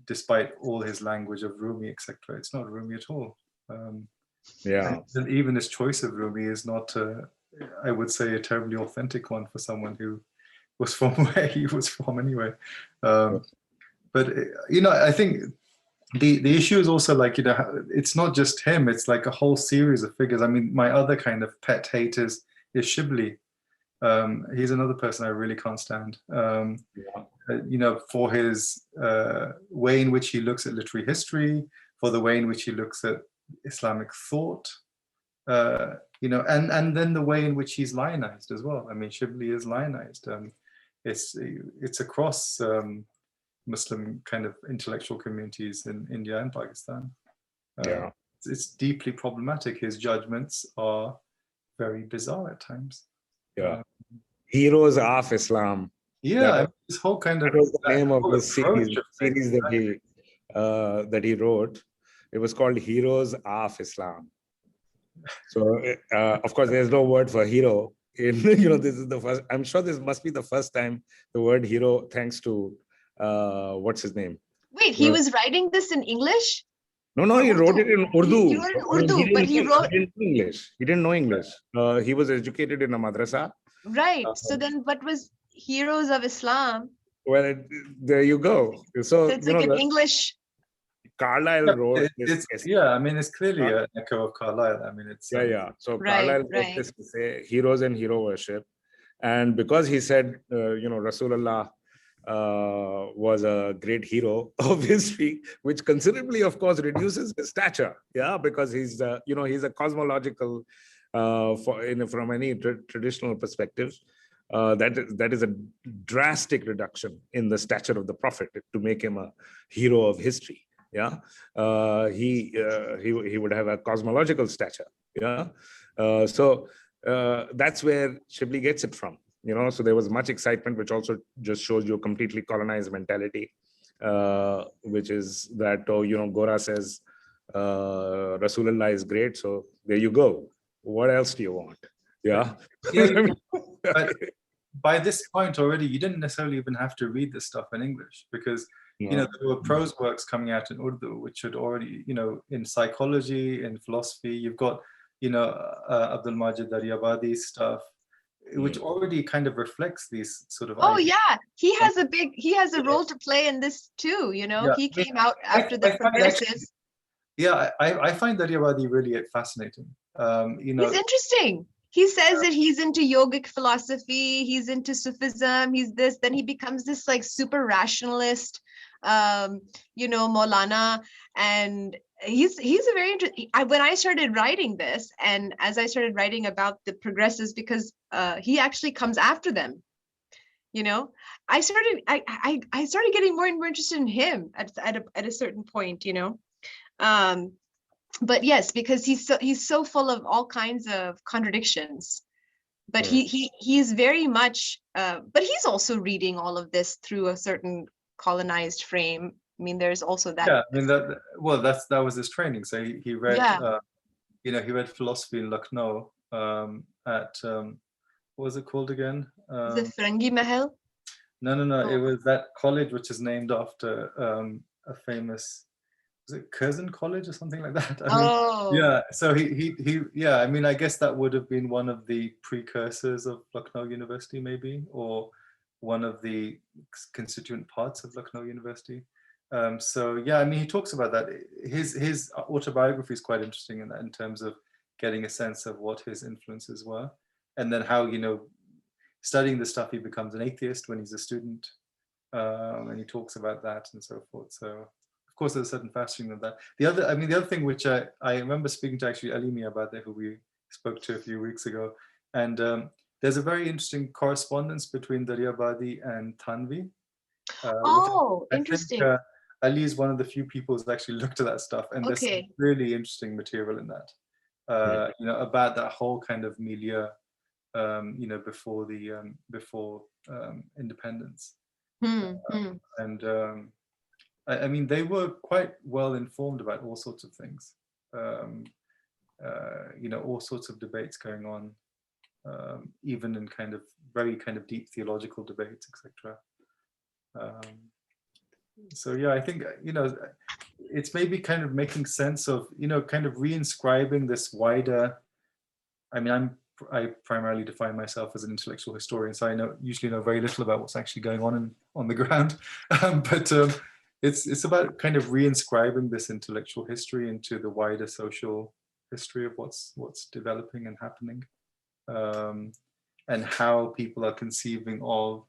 Despite all his language of Rumi, etc., it's not Rumi at all. Yeah. And even his choice of Rumi is not, I would say, a terribly authentic one for someone who was from where he was from anyway. But I think the issue is also like, it's not just him, it's like a whole series of figures. I mean, my other kind of pet hate is Shibli. He's another person I really can't stand. For his way in which he looks at literary history, for the way in which he looks at Islamic thought, and then the way in which he's lionized as well. I mean, Shibli is lionized. It's across Muslim kind of intellectual communities in India and Pakistan. It's deeply problematic. His judgments are very bizarre at times. Yeah. Heroes of Islam. Yeah, this whole kind of, that was the name of the series that he wrote. It was called Heroes of Islam. So of course there's no word for hero in this is the first, I'm sure this must be the first time the word hero, thanks to what's his name. Wait, he was writing this in English? No, he wrote it in Urdu. He wrote in Urdu, but he wrote... He didn't know English. He didn't know English. He was educated in a madrasa. Right. So then what was Heroes of Islam? Well, there you go. So it's like an English... Carlyle wrote this. Yeah, I mean, it's clearly an echo of Carlyle. I mean, it's... Yeah. So Carlyle wrote this to say heroes and hero worship. And because he said, Rasulullah was a great hero of history, which considerably, of course, reduces his stature. Yeah, because he's, he's a cosmological, from any traditional perspective, that is a drastic reduction in the stature of the prophet to make him a hero of history. Yeah, he would have a cosmological stature. Yeah, so that's where Shibli gets it from. So there was much excitement, which also just shows you a completely colonized mentality, which is that, Gora says Rasulullah is great, so there you go. What else do you want? Yeah. But by this point already, you didn't necessarily even have to read this stuff in English, because there were prose works coming out in Urdu, which had already, in psychology, in philosophy, you've got, Abdul Majid Daryabadi's stuff, which already kind of reflects these sort of ideas. Yeah, he has a role to play in this too. He came out after the progressives. I find Daryabadi really fascinating. He's interesting. he says that he's into yogic philosophy, he's into Sufism, he's this, then he becomes this like super rationalist, Maulana, and he's a very interesting. When I started writing this, and as I started writing about the progressives, because he actually comes after them, I started getting more and more interested in him at a certain point, but yes, because he's so full of all kinds of contradictions, but he's very much but he's also reading all of this through a certain colonized frame. I mean, there's also that. Yeah, I mean that was his training. So he read he read philosophy in Lucknow at what was it called again? The Frangi Mahal? No. It was that college which is named after a famous, was it Curzon College or something like that? I mean, yeah. So he yeah. I mean, I guess that would have been one of the precursors of Lucknow University, maybe, or one of the constituent parts of Lucknow University. So yeah, I mean, he talks about that. His autobiography is quite interesting in that, in terms of getting a sense of what his influences were, and then how, studying the stuff, he becomes an atheist when he's a student, and he talks about that and so forth. So of course there's a certain fashion of that. The other thing which I remember speaking to actually Alimi about that, who we spoke to a few weeks ago, and there's a very interesting correspondence between Daryabadi and Thanvi. Interesting. I think, Ali is one of the few people who's actually looked at that stuff, and there's some really interesting material in that, about that whole kind of milieu, before the before independence. And I mean, they were quite well informed about all sorts of things, all sorts of debates going on, even in very deep theological debates, etc. So yeah, I think, it's maybe kind of making sense of, kind of reinscribing this wider, I mean, I primarily define myself as an intellectual historian, so I usually know very little about what's actually going on the ground. But it's about kind of reinscribing this intellectual history into the wider social history of what's developing and happening, and how people are conceiving of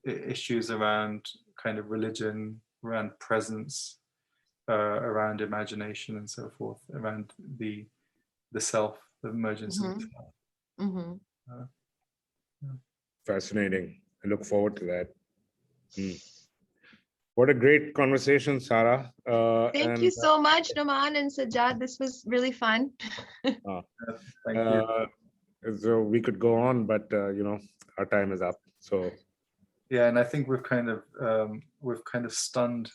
issues around kind of religion, around presence, around imagination, and so forth, around the self, the emergence of the self. Fascinating. I look forward to that. What a great conversation, Sarah. Thank you so much, Nauman and Sajjad. This was really fun. Thank you. So we could go on, but our time is up. So yeah, and I think we've kind of stunned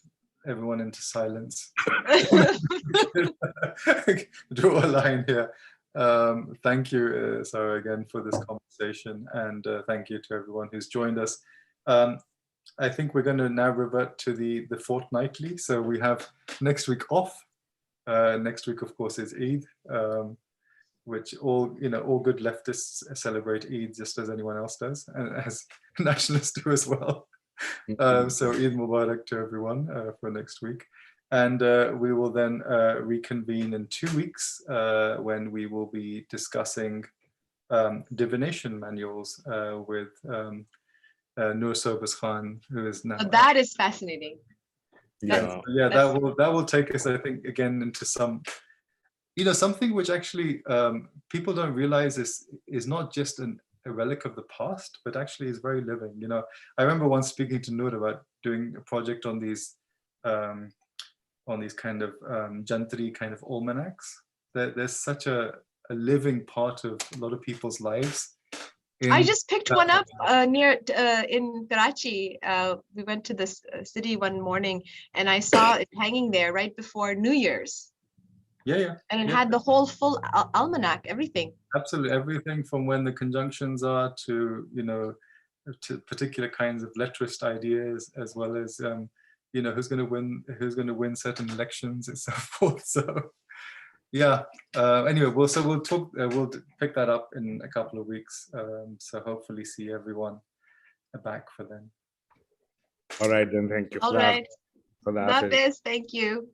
everyone into silence. Draw a line here. Thank you, Sarah, again for this conversation, and thank you to everyone who's joined us. I think we're going to now revert to the fortnightly. So we have next week off. Next week, of course, is Eid, which all good leftists celebrate Eid just as anyone else does, and as nationalists do as well. So Eid Mubarak to everyone for next week. And we will then reconvene in 2 weeks when we will be discussing divination manuals with Nur Sobas Khan, who is now. That is fascinating. Yeah, that will take us, I think, again into some, something which actually people don't realize is not just a relic of the past, but actually is very living. I remember once speaking to Nur about doing a project on these kind of Jantri kind of almanacs. There's such a living part of a lot of people's lives. I just picked one up near in Karachi. We went to this city one morning, and I saw it hanging there right before New Year's. Yeah. And it had the whole full almanac, everything. Absolutely, everything from when the conjunctions are to to particular kinds of letrist ideas, as well as who's going to win certain elections and so forth. So yeah. Anyway, we'll talk. We'll pick that up in a couple of weeks. So hopefully see everyone back for then. All right, then. Thank you. All right. For that. Love this. Thank you.